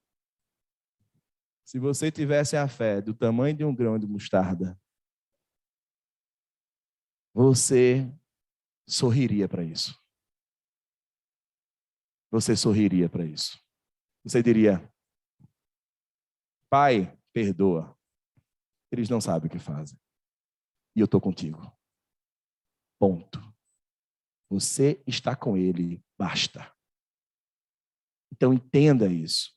Se você tivesse a fé do tamanho de um grão de mostarda, você sorriria para isso. Você sorriria para isso. Você diria, Pai, perdoa. Eles não sabem o que fazem. E eu estou contigo. Ponto. Você está com ele, basta. Então entenda isso.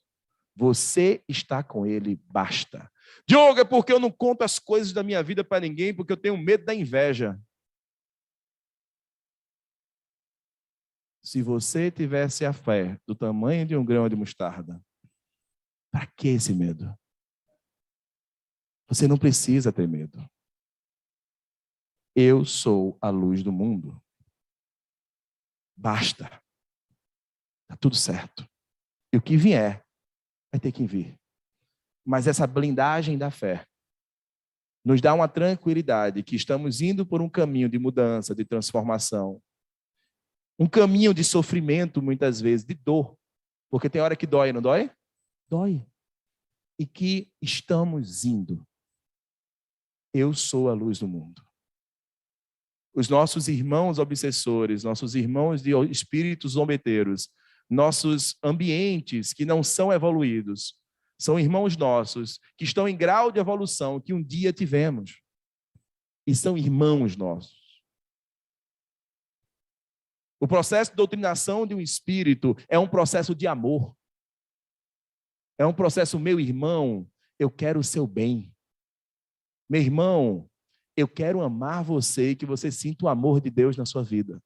Você está com ele, basta. Diogo, é porque eu não conto as coisas da minha vida para ninguém, porque eu tenho medo da inveja. Se você tivesse a fé do tamanho de um grão de mostarda, para que esse medo? Você não precisa ter medo. Eu sou a luz do mundo. Basta. Está tudo certo. E o que vier, vai ter que vir. Mas essa blindagem da fé nos dá uma tranquilidade que estamos indo por um caminho de mudança, de transformação. Um caminho de sofrimento, muitas vezes, de dor. Porque tem hora que dói, não dói? Dói. E que estamos indo. Eu sou a luz do mundo. Os nossos irmãos obsessores, nossos irmãos de espíritos zombeteiros, nossos ambientes que não são evoluídos, são irmãos nossos que estão em grau de evolução que um dia tivemos. E são irmãos nossos. O processo de doutrinação de um espírito é um processo de amor. É um processo, meu irmão, eu quero o seu bem. Meu irmão, eu quero amar você e que você sinta o amor de Deus na sua vida.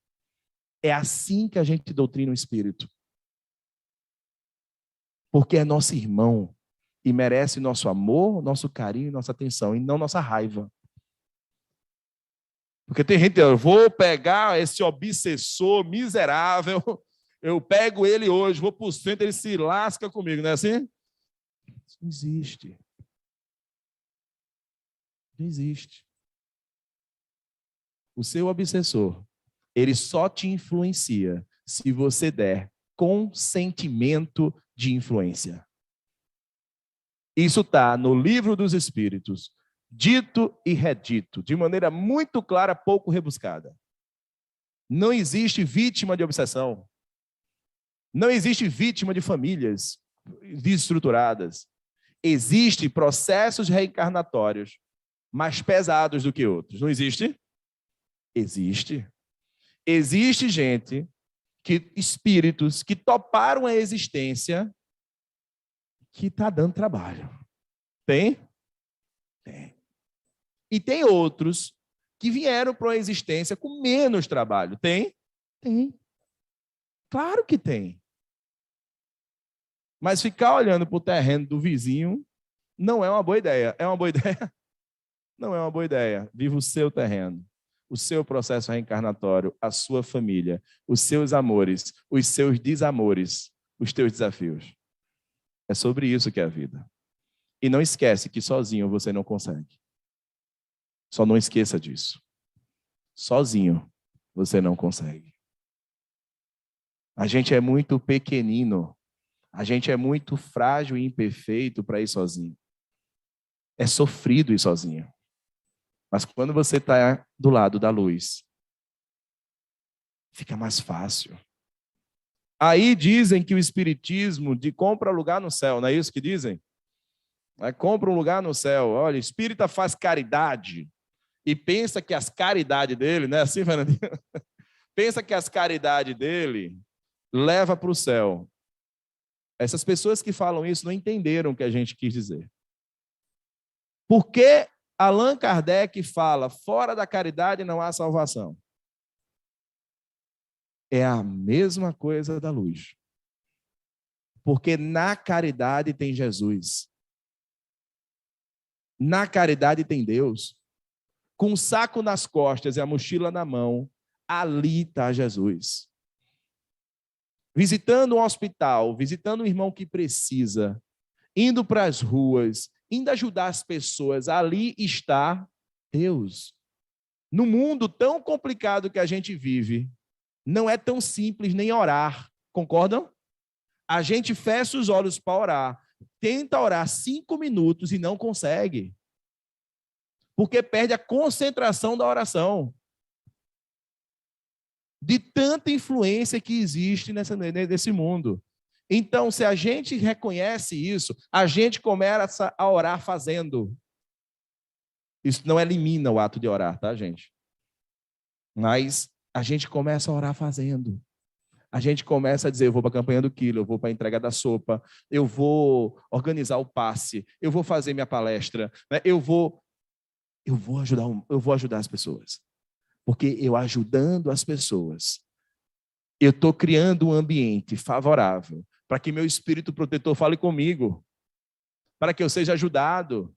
É assim que a gente doutrina o espírito. Porque é nosso irmão e merece nosso amor, nosso carinho e nossa atenção, e não nossa raiva. Porque tem gente, eu vou pegar esse obsessor miserável, eu pego ele hoje, vou para o centro, ele se lasca comigo, não é assim? Isso não existe. Não existe. O seu obsessor, ele só te influencia se você der consentimento de influência. Isso está no Livro dos Espíritos, dito e redito, de maneira muito clara, pouco rebuscada. Não existe vítima de obsessão. Não existe vítima de famílias desestruturadas. Existem processos reencarnatórios mais pesados do que outros. Não existe? Existe. Existe gente, espíritos que toparam a existência que está dando trabalho. Tem? Tem. E tem outros que vieram para a existência com menos trabalho. Tem? Tem. Claro que tem. Mas ficar olhando para o terreno do vizinho não é uma boa ideia. É uma boa ideia? Não é uma boa ideia. Viva o seu terreno, o seu processo reencarnatório, a sua família, os seus amores, os seus desamores, os teus desafios. É sobre isso que é a vida. E não esquece que sozinho você não consegue. Só não esqueça disso. Sozinho você não consegue. A gente é muito pequenino. A gente é muito frágil e imperfeito para ir sozinho. É sofrido ir sozinho. Mas quando você está do lado da luz, fica mais fácil. Aí dizem que o espiritismo compra lugar no céu, não é isso que dizem? Compra um lugar no céu. Olha, espírita faz caridade e pensa que as caridades dele, não é assim, Fernandinho? Pensa que as caridades dele leva para o céu. Essas pessoas que falam isso não entenderam o que a gente quis dizer. Por que Allan Kardec fala, fora da caridade não há salvação? É a mesma coisa da luz. Porque na caridade tem Jesus. Na caridade tem Deus. Com um saco nas costas e a mochila na mão, ali está Jesus. Visitando um hospital, visitando um irmão que precisa, indo para as ruas, indo ajudar as pessoas, ali está Deus. No mundo tão complicado que a gente vive, não é tão simples nem orar, concordam? A gente fecha os olhos para orar, tenta orar 5 minutos e não consegue. Porque perde a concentração da oração. De tanta influência que existe nesse mundo. Então, se a gente reconhece isso, a gente começa a orar fazendo. Isso não elimina o ato de orar, tá, gente? Mas a gente começa a orar fazendo. A gente começa a dizer, eu vou para a campanha do quilo, eu vou para a entrega da sopa, eu vou organizar o passe, eu vou fazer minha palestra, né? eu vou ajudar as pessoas. Porque eu ajudando as pessoas, eu estou criando um ambiente favorável para que meu espírito protetor fale comigo, para que eu seja ajudado,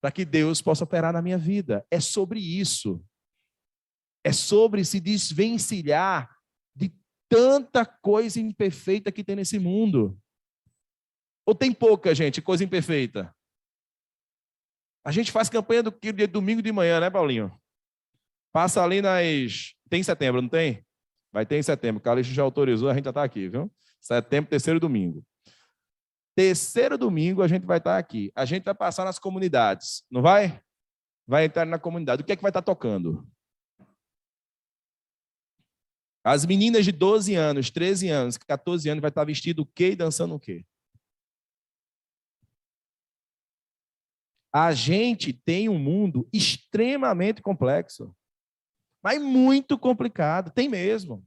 para que Deus possa operar na minha vida. É sobre isso. É sobre se desvencilhar de tanta coisa imperfeita que tem nesse mundo. Ou tem pouca, gente, coisa imperfeita? A gente faz campanha do quilo de domingo de manhã, né, Paulinho? Passa ali nas... Tem em setembro, não tem? Vai ter em setembro. O Calixto já autorizou, a gente já está aqui, viu? Setembro, terceiro domingo. Terceiro domingo a gente vai estar aqui. A gente vai passar nas comunidades, não vai? Vai entrar na comunidade. O que é que vai estar tocando? As meninas de 12 anos, 13 anos, 14 anos vai estar vestido o quê e dançando o quê? A gente tem um mundo extremamente complexo, mas muito complicado, tem mesmo,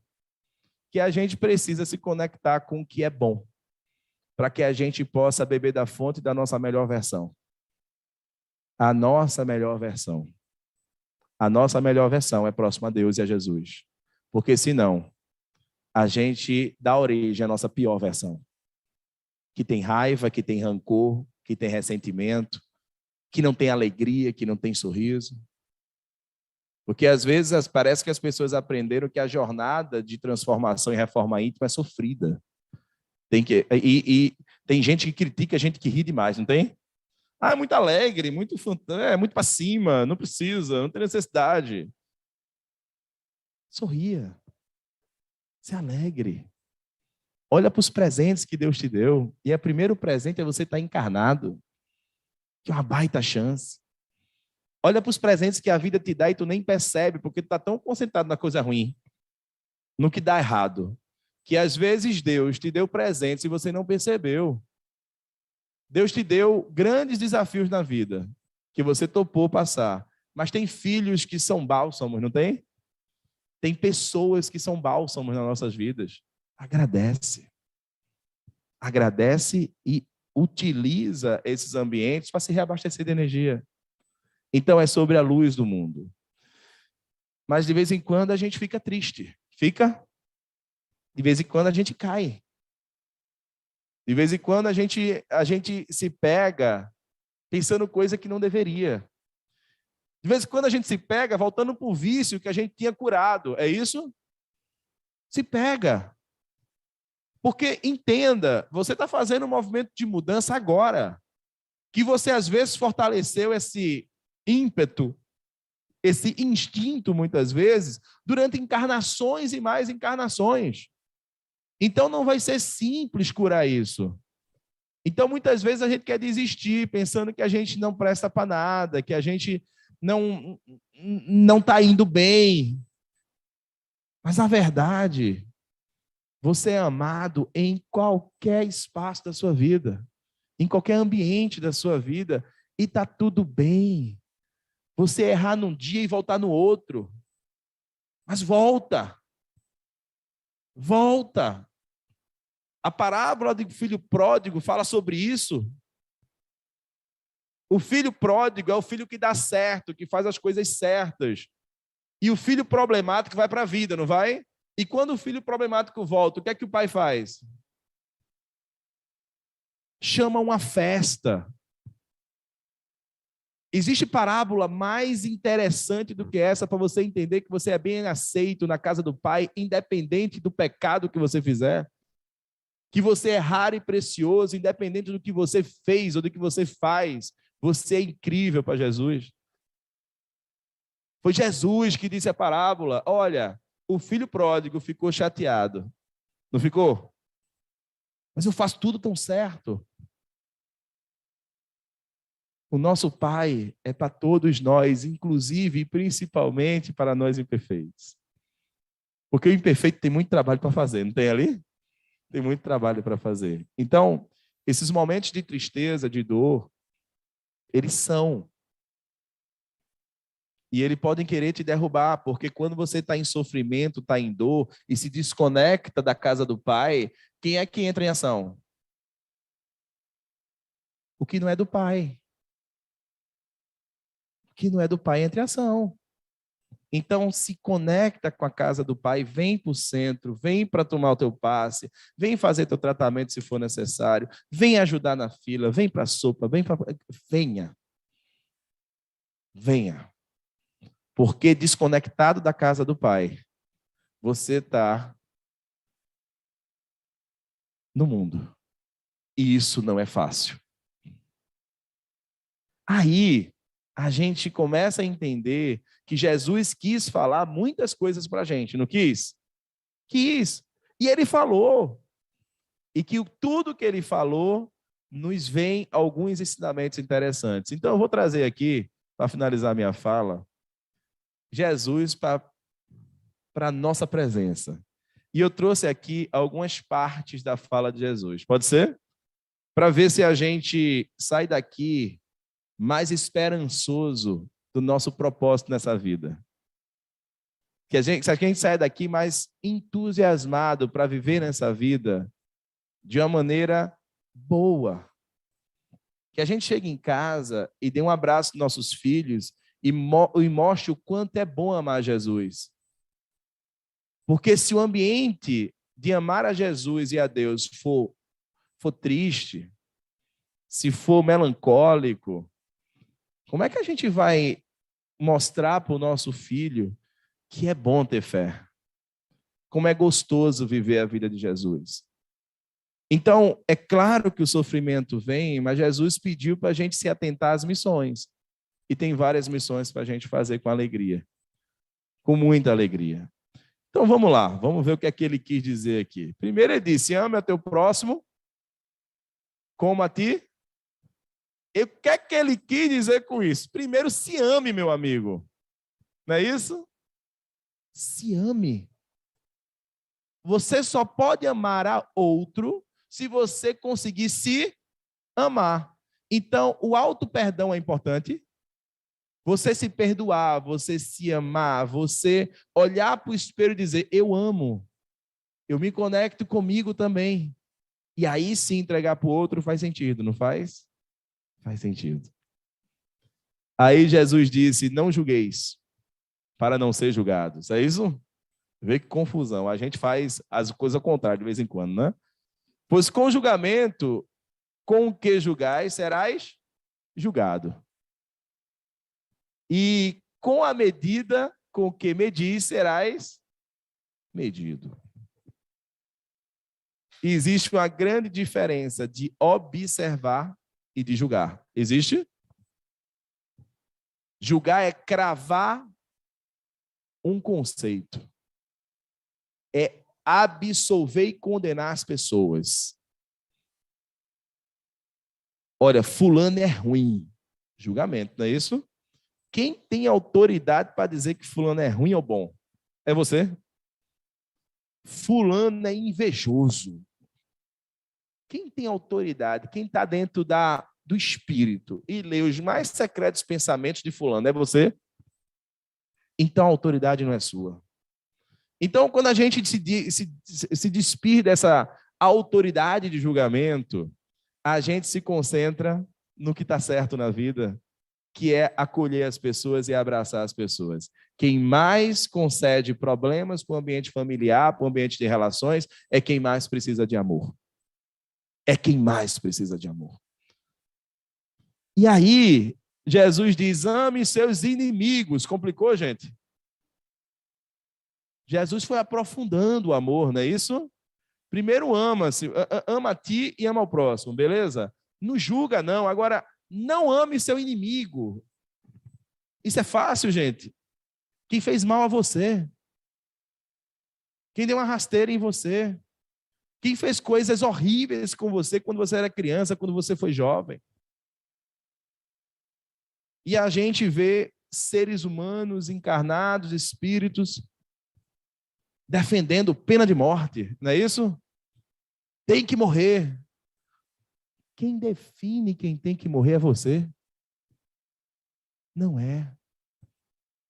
que a gente precisa se conectar com o que é bom, para que a gente possa beber da fonte da nossa melhor versão. A nossa melhor versão. A nossa melhor versão é próxima a Deus e a Jesus. Porque senão, a gente dá origem à nossa pior versão. Que tem raiva, que tem rancor, que tem ressentimento, que não tem alegria, que não tem sorriso. Porque às vezes parece que as pessoas aprenderam que a jornada de transformação e reforma íntima é sofrida. Tem gente que critica, gente que ri demais, não tem? É muito alegre, muito para cima, não precisa, não tem necessidade. Sorria. Se alegre. Olha para os presentes que Deus te deu. E o primeiro presente é você estar encarnado. Que é uma baita chance. Olha para os presentes que a vida te dá e tu nem percebe, porque tu está tão concentrado na coisa ruim, no que dá errado, que às vezes Deus te deu presentes e você não percebeu. Deus te deu grandes desafios na vida, que você topou passar. Mas tem filhos que são bálsamos, não tem? Tem pessoas que são bálsamos nas nossas vidas. Agradece. Agradece e utiliza esses ambientes para se reabastecer de energia. Então é sobre a luz do mundo. Mas de vez em quando a gente fica triste. Fica? De vez em quando a gente cai. De vez em quando a gente se pega pensando coisa que não deveria. De vez em quando a gente se pega voltando para o vício que a gente tinha curado. É isso? Se pega. Porque, entenda, você está fazendo um movimento de mudança agora. Que você, às vezes, fortaleceu esse ímpeto, esse instinto, muitas vezes, durante encarnações e mais encarnações. Então, não vai ser simples curar isso. Então, muitas vezes, a gente quer desistir, pensando que a gente não presta para nada, que a gente não está indo bem. Mas, a verdade Você é amado em qualquer espaço da sua vida, em qualquer ambiente da sua vida, e está tudo bem. Você errar num dia e voltar no outro. Mas volta. Volta. A parábola do filho pródigo fala sobre isso. O filho pródigo é o filho que dá certo, que faz as coisas certas. E o filho problemático vai para a vida, não vai? E quando o filho problemático volta, o que é que o pai faz? Chama uma festa. Existe parábola mais interessante do que essa para você entender que você é bem aceito na casa do pai, independente do pecado que você fizer? Que você é raro e precioso, independente do que você fez ou do que você faz. Você é incrível para Jesus. Foi Jesus que disse a parábola: olha, o filho pródigo ficou chateado. Não ficou? Mas eu faço tudo tão certo. O nosso Pai é para todos nós, inclusive e principalmente para nós imperfeitos. Porque o imperfeito tem muito trabalho para fazer, não tem ali? Tem muito trabalho para fazer. Então, esses momentos de tristeza, de dor, eles são. E eles podem querer te derrubar, porque quando você está em sofrimento, está em dor e se desconecta da casa do Pai, quem é que entra em ação? O que não é do Pai. O que não é do Pai entra em ação. Então, se conecta com a casa do Pai, vem para o centro, vem para tomar o teu passe, vem fazer teu tratamento se for necessário, vem ajudar na fila, vem para a sopa, venha. Venha. Porque desconectado da casa do Pai, você está no mundo. E isso não é fácil. Aí, a gente começa a entender que Jesus quis falar muitas coisas para a gente, não quis? Quis. E ele falou. E que tudo que ele falou nos vem alguns ensinamentos interessantes. Então, eu vou trazer aqui, para finalizar minha fala, Jesus para a nossa presença. E eu trouxe aqui algumas partes da fala de Jesus. Pode ser? Para ver se a gente sai daqui mais esperançoso do nosso propósito nessa vida. Se a gente sai daqui mais entusiasmado para viver nessa vida de uma maneira boa. Que a gente chegue em casa e dê um abraço nos nossos filhos e mostre o quanto é bom amar Jesus. Porque se o ambiente de amar a Jesus e a Deus for triste, se for melancólico, como é que a gente vai mostrar para o nosso filho que é bom ter fé? Como é gostoso viver a vida de Jesus? Então, é claro que o sofrimento vem, mas Jesus pediu para a gente se atentar às missões. E tem várias missões para a gente fazer com alegria. Com muita alegria. Então, vamos lá. Vamos ver o que é que ele quis dizer aqui. Primeiro ele disse, ame a teu próximo como a ti. E o que é que ele quis dizer com isso? Primeiro, se ame, meu amigo. Não é isso? Se ame. Você só pode amar a outro se você conseguir se amar. Então, o auto-perdão é importante. Você se perdoar, você se amar, você olhar para o espelho e dizer, eu amo. Eu me conecto comigo também. E aí sim entregar para o outro faz sentido, não faz? Faz sentido. Aí Jesus disse, não julgueis, para não ser julgados. É isso? Vê que confusão. A gente faz as coisas ao contrário de vez em quando, né? Pois com julgamento, com o que julgais, serás julgado. E com a medida com que medis, serás medido. E existe uma grande diferença de observar e de julgar. Existe? Julgar é cravar um conceito. É absolver e condenar as pessoas. Olha, fulano é ruim. Julgamento, não é isso? Quem tem autoridade para dizer que fulano é ruim ou bom? É você? fulano é invejoso. Quem tem autoridade, quem está dentro do espírito e lê os mais secretos pensamentos de fulano, é você? Então a autoridade não é sua. Então, quando a gente se despir dessa autoridade de julgamento, a gente se concentra no que está certo na vida, que é acolher as pessoas e abraçar as pessoas. Quem mais concede problemas para o ambiente familiar, para o ambiente de relações, é quem mais precisa de amor. É quem mais precisa de amor. E aí, Jesus diz, ame seus inimigos. Complicou, gente? Jesus foi aprofundando o amor, não é isso? Primeiro ama a ti e ama ao próximo, beleza? Não julga, não. Agora, não ame seu inimigo. Isso é fácil, gente. Quem fez mal a você. Quem deu uma rasteira em você. Quem fez coisas horríveis com você quando você era criança, quando você foi jovem. E a gente vê seres humanos encarnados, espíritos, defendendo pena de morte, não é isso? Tem que morrer. Quem define quem tem que morrer é você? Não é.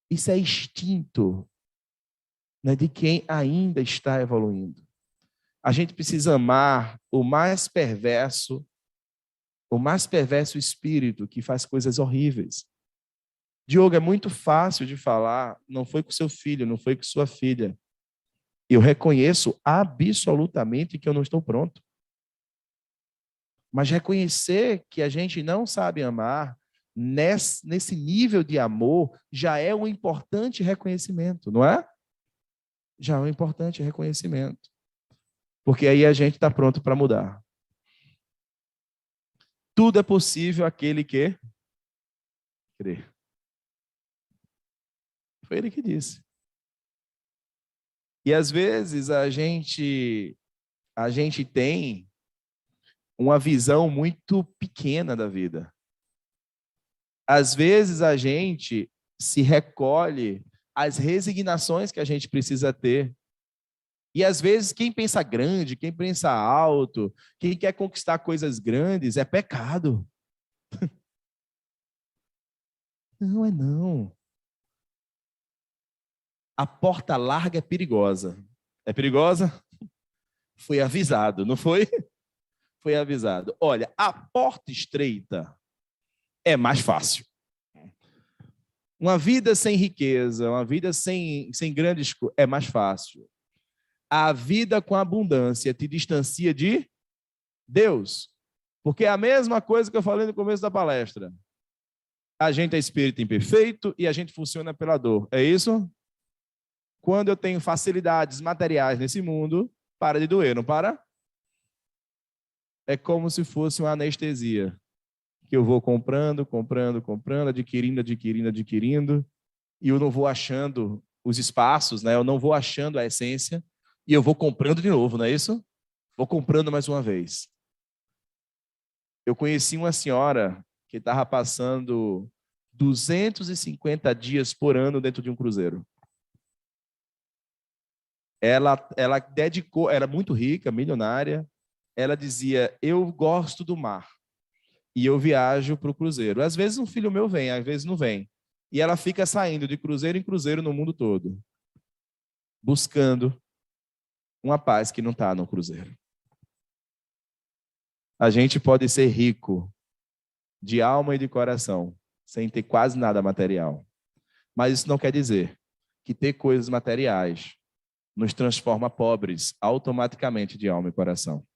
Isso é instinto, né, de quem ainda está evoluindo. A gente precisa amar o mais perverso espírito que faz coisas horríveis. Diogo, é muito fácil de falar, não foi com seu filho, não foi com sua filha. Eu reconheço absolutamente que eu não estou pronto. Mas reconhecer que a gente não sabe amar, nesse nível de amor, já é um importante reconhecimento, não é? Já é um importante reconhecimento. Porque aí a gente está pronto para mudar. Tudo é possível àquele que crê. Foi ele que disse. E às vezes a gente tem uma visão muito pequena da vida. Às vezes a gente se recolhe às resignações que a gente precisa ter. E às vezes quem pensa grande, quem pensa alto, quem quer conquistar coisas grandes é pecado. Não é não. A porta larga é perigosa. É perigosa? Foi avisado, não foi? Foi avisado. Olha, a porta estreita é mais fácil. Uma vida sem riqueza, uma vida sem grandes coisas, é mais fácil. A vida com abundância te distancia de Deus. Porque é a mesma coisa que eu falei no começo da palestra. A gente é espírito imperfeito e a gente funciona pela dor. É isso? Quando eu tenho facilidades materiais nesse mundo, para de doer, não para? É como se fosse uma anestesia. Que eu vou comprando, adquirindo, e eu não vou achando os espaços, né? Eu não vou achando a essência, e eu vou comprando de novo, não é isso? Vou comprando mais uma vez. Eu conheci uma senhora que estava passando 250 dias por ano dentro de um cruzeiro. Ela dedicou, era muito rica, milionária. Ela dizia, eu gosto do mar. E eu viajo para o cruzeiro. Às vezes um filho meu vem, às vezes não vem. E ela fica saindo de cruzeiro em cruzeiro no mundo todo, buscando uma paz que não está no cruzeiro. A gente pode ser rico de alma e de coração, sem ter quase nada material. Mas isso não quer dizer que ter coisas materiais nos transforma pobres automaticamente de alma e coração.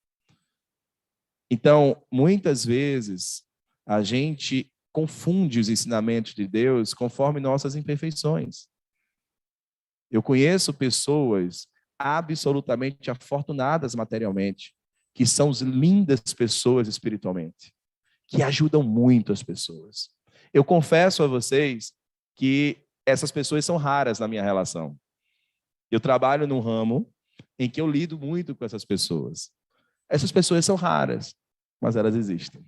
Então, muitas vezes, a gente confunde os ensinamentos de Deus conforme nossas imperfeições. Eu conheço pessoas absolutamente afortunadas materialmente, que são lindas pessoas espiritualmente, que ajudam muito as pessoas. Eu confesso a vocês que essas pessoas são raras na minha relação. Eu trabalho num ramo em que eu lido muito com essas pessoas. Essas pessoas são raras, mas elas existem.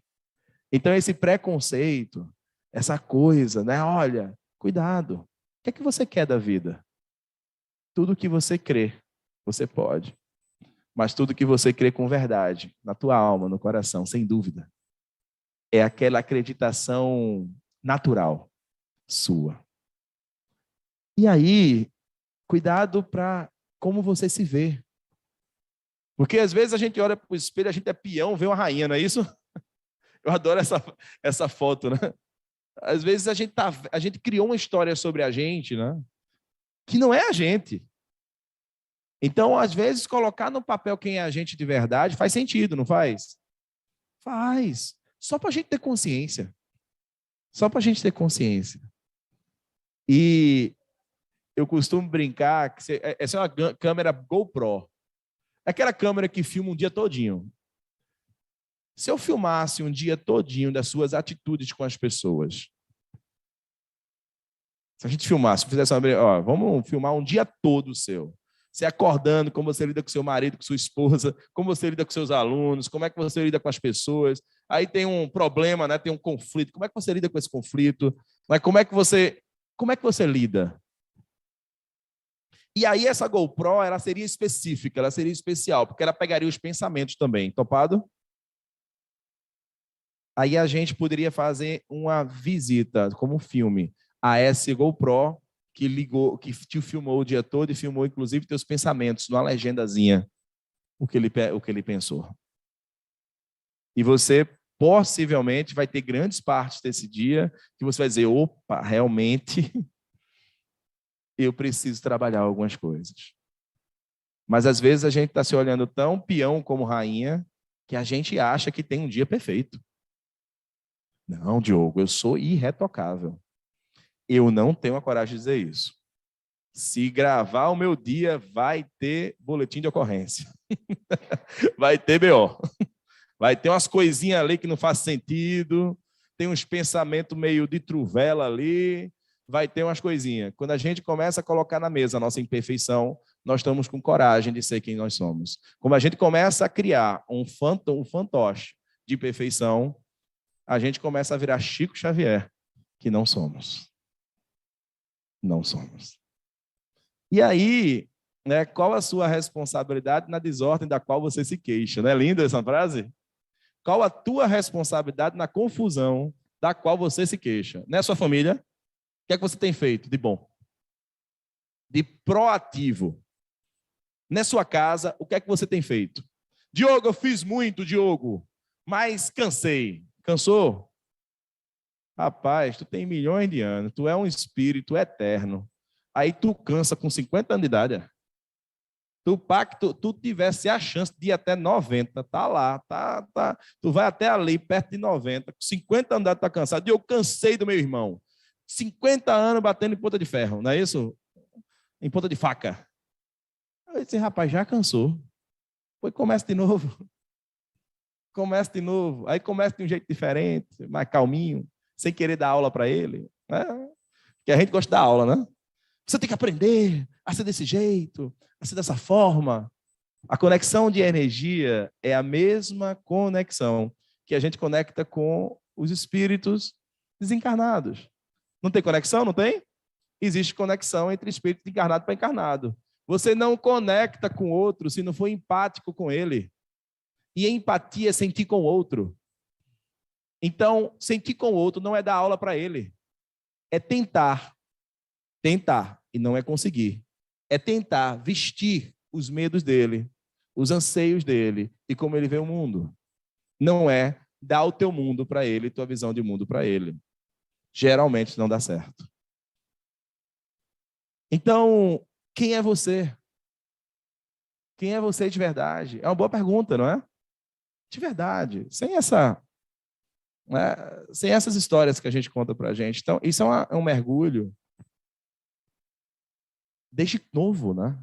Então, esse preconceito, essa coisa, né? Olha, cuidado. O que é que você quer da vida? Tudo que você crê Você pode. Mas tudo que você crê com verdade, na tua alma, no coração, sem dúvida, é aquela acreditação natural sua. E aí, cuidado para como você se vê. Porque às vezes a gente olha para o espelho, a gente é peão, vê uma rainha, não é isso? Eu adoro essa foto, né? Às vezes a gente criou uma história sobre a gente, né? Que não é a gente. Então, às vezes, colocar no papel quem é a gente de verdade faz sentido, não faz? Faz. Só para a gente ter consciência. Só para a gente ter consciência. E eu costumo brincar que essa é uma câmera GoPro. É aquela câmera que filma um dia todinho. Se eu filmasse um dia todinho das suas atitudes com as pessoas, se a gente filmasse, fizesse uma... vamos filmar um dia todo seu. Você acordando, como você lida com seu marido, com sua esposa, como você lida com seus alunos, como é que você lida com as pessoas. Aí tem um problema, né? Tem um conflito. Como é que você lida com esse conflito? Mas como é que você lida? E aí essa GoPro, ela seria específica, ela seria especial, porque ela pegaria os pensamentos também. Topado? Aí a gente poderia fazer uma visita, como um filme, a essa GoPro que te filmou o dia todo e filmou, inclusive, teus pensamentos, numa legendazinha, o que ele pensou. E você, possivelmente, vai ter grandes partes desse dia que você vai dizer, opa, realmente, eu preciso trabalhar algumas coisas. Mas, às vezes, a gente está se olhando tão peão como rainha que a gente acha que tem um dia perfeito. Não, Diogo, eu sou irretocável. Eu não tenho a coragem de dizer isso. Se gravar o meu dia, vai ter boletim de ocorrência. Vai ter BO. Vai ter umas coisinhas ali que não faz sentido. Tem uns pensamentos meio de truvela ali. Vai ter umas coisinhas. Quando a gente começa a colocar na mesa a nossa imperfeição, nós estamos com coragem de ser quem nós somos. Como a gente começa a criar um fantoche de perfeição, a gente começa a virar Chico Xavier, que não somos. Não somos. E aí, né, qual a sua responsabilidade na desordem da qual você se queixa? Não é linda essa frase? Qual a tua responsabilidade na confusão da qual você se queixa? Não é a sua família? O que é que você tem feito de bom? De proativo. Não é sua casa? O que é que você tem feito? Diogo, eu fiz muito, Diogo, mas cansei. Cansou? Rapaz, tu tem milhões de anos, tu é um espírito eterno. Aí tu cansa com 50 anos de idade. Tu tivesse a chance de ir até 90, tá lá, tá. Tu vai até ali, perto de 90, com 50 anos de idade, tá cansado. E eu cansei do meu irmão. 50 anos batendo em ponta de ferro, não é isso? Em ponta de faca. Eu disse, rapaz, já cansou. Pois começa de novo. Começa de novo. Aí começa de um jeito diferente, mais calminho, sem querer dar aula para ele. Né? Porque a gente gosta da aula, né? Você tem que aprender a ser desse jeito, a ser dessa forma. A conexão de energia é a mesma conexão que a gente conecta com os espíritos desencarnados. Não tem conexão? Não tem? Existe conexão entre espírito encarnado para encarnado. Você não conecta com o outro se não for empático com ele. E a empatia é sentir com o outro. Então, sentir com o outro não é dar aula para ele. É tentar. Tentar, e não é conseguir. É tentar vestir os medos dele, os anseios dele e como ele vê o mundo. Não é dar o teu mundo para ele, tua visão de mundo para ele. Geralmente não dá certo. Então, quem é você? Quem é você de verdade? É uma boa pergunta, não é? De verdade. Sem essas histórias que a gente conta para a gente. Então, isso é um mergulho desde novo, né?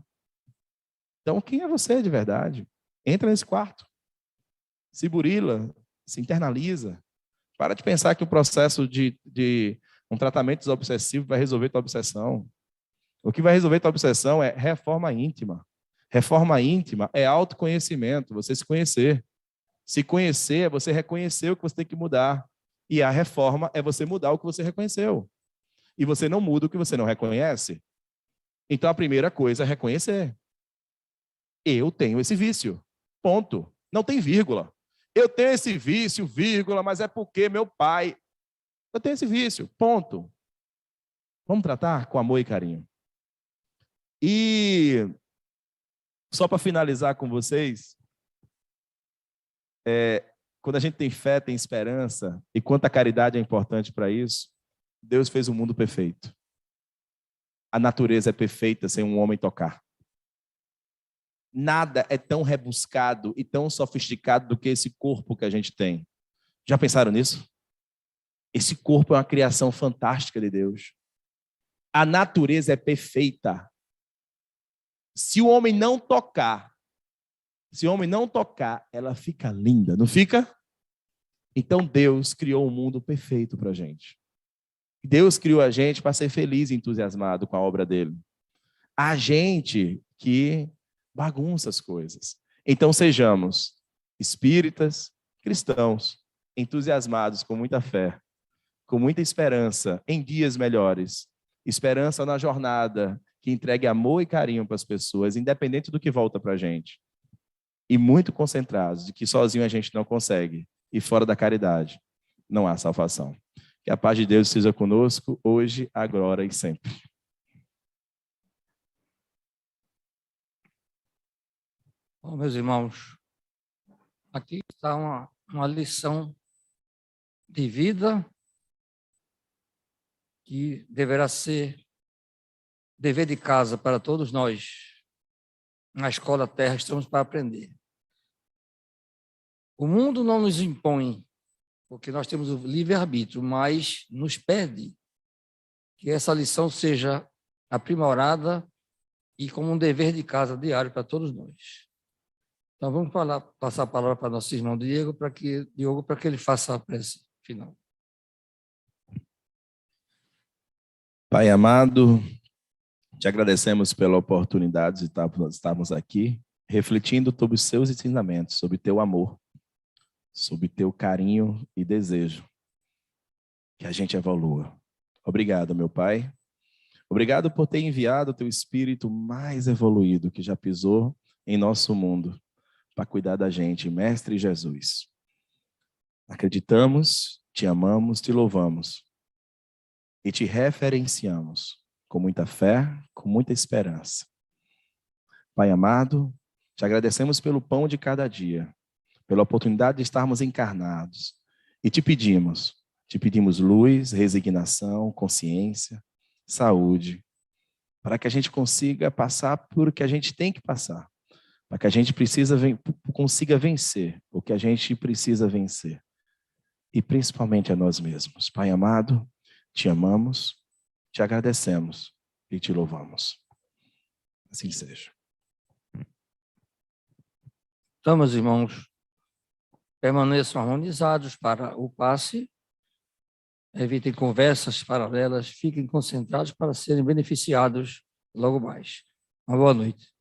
Então, quem é você de verdade? Entra nesse quarto. Se burila, se internaliza. Para de pensar que o processo de um tratamento desobsessivo vai resolver tua obsessão. O que vai resolver tua obsessão é reforma íntima. Reforma íntima é autoconhecimento, você se conhecer. Se conhecer é você reconhecer o que você tem que mudar. E a reforma é você mudar o que você reconheceu. E você não muda o que você não reconhece. Então, a primeira coisa é reconhecer. Eu tenho esse vício. Ponto. Não tem vírgula. Eu tenho esse vício, vírgula, mas é porque meu pai... Eu tenho esse vício. Ponto. Vamos tratar com amor e carinho. E só para finalizar com vocês, quando a gente tem fé, tem esperança, e quanto a caridade é importante para isso, Deus fez o mundo perfeito. A natureza é perfeita sem um homem tocar. Nada é tão rebuscado e tão sofisticado do que esse corpo que a gente tem. Já pensaram nisso? Esse corpo é uma criação fantástica de Deus. A natureza é perfeita. Se o homem não tocar, ela fica linda, não fica? Então Deus criou um mundo perfeito para a gente. Deus criou a gente para ser feliz e entusiasmado com a obra dele. A gente que bagunça as coisas. Então sejamos espíritas, cristãos, entusiasmados com muita fé, com muita esperança em dias melhores, esperança na jornada que entregue amor e carinho para as pessoas, independente do que volta para a gente. E muito concentrados de que sozinho a gente não consegue. E fora da caridade não há salvação. Que a paz de Deus seja conosco, hoje, agora e sempre. Bom, meus irmãos, aqui está uma lição de vida que deverá ser dever de casa para todos nós. Na escola Terra estamos para aprender. O mundo não nos impõe, porque nós temos o livre-arbítrio, mas nos pede que essa lição seja aprimorada e como um dever de casa diário para todos nós. Então, vamos passar a palavra para nosso irmão Diogo, para que ele faça a prece final. Pai amado, te agradecemos pela oportunidade de estarmos aqui, refletindo sobre os seus ensinamentos, sobre teu amor, sobre teu carinho e desejo, que a gente evolua. Obrigado, meu Pai. Obrigado por ter enviado o teu Espírito mais evoluído que já pisou em nosso mundo, para cuidar da gente, Mestre Jesus. Acreditamos, te amamos, te louvamos e te referenciamos com muita fé, com muita esperança. Pai amado, te agradecemos pelo pão de cada dia, pela oportunidade de estarmos encarnados e te pedimos luz, resignação, consciência, saúde, para que a gente consiga passar por o que a gente tem que passar. Para que a gente consiga vencer o que a gente precisa vencer. E principalmente a nós mesmos. Pai amado, te amamos, te agradecemos e te louvamos. Assim seja. Então, meus irmãos, permaneçam harmonizados para o passe, evitem conversas paralelas, fiquem concentrados para serem beneficiados logo mais. Uma boa noite.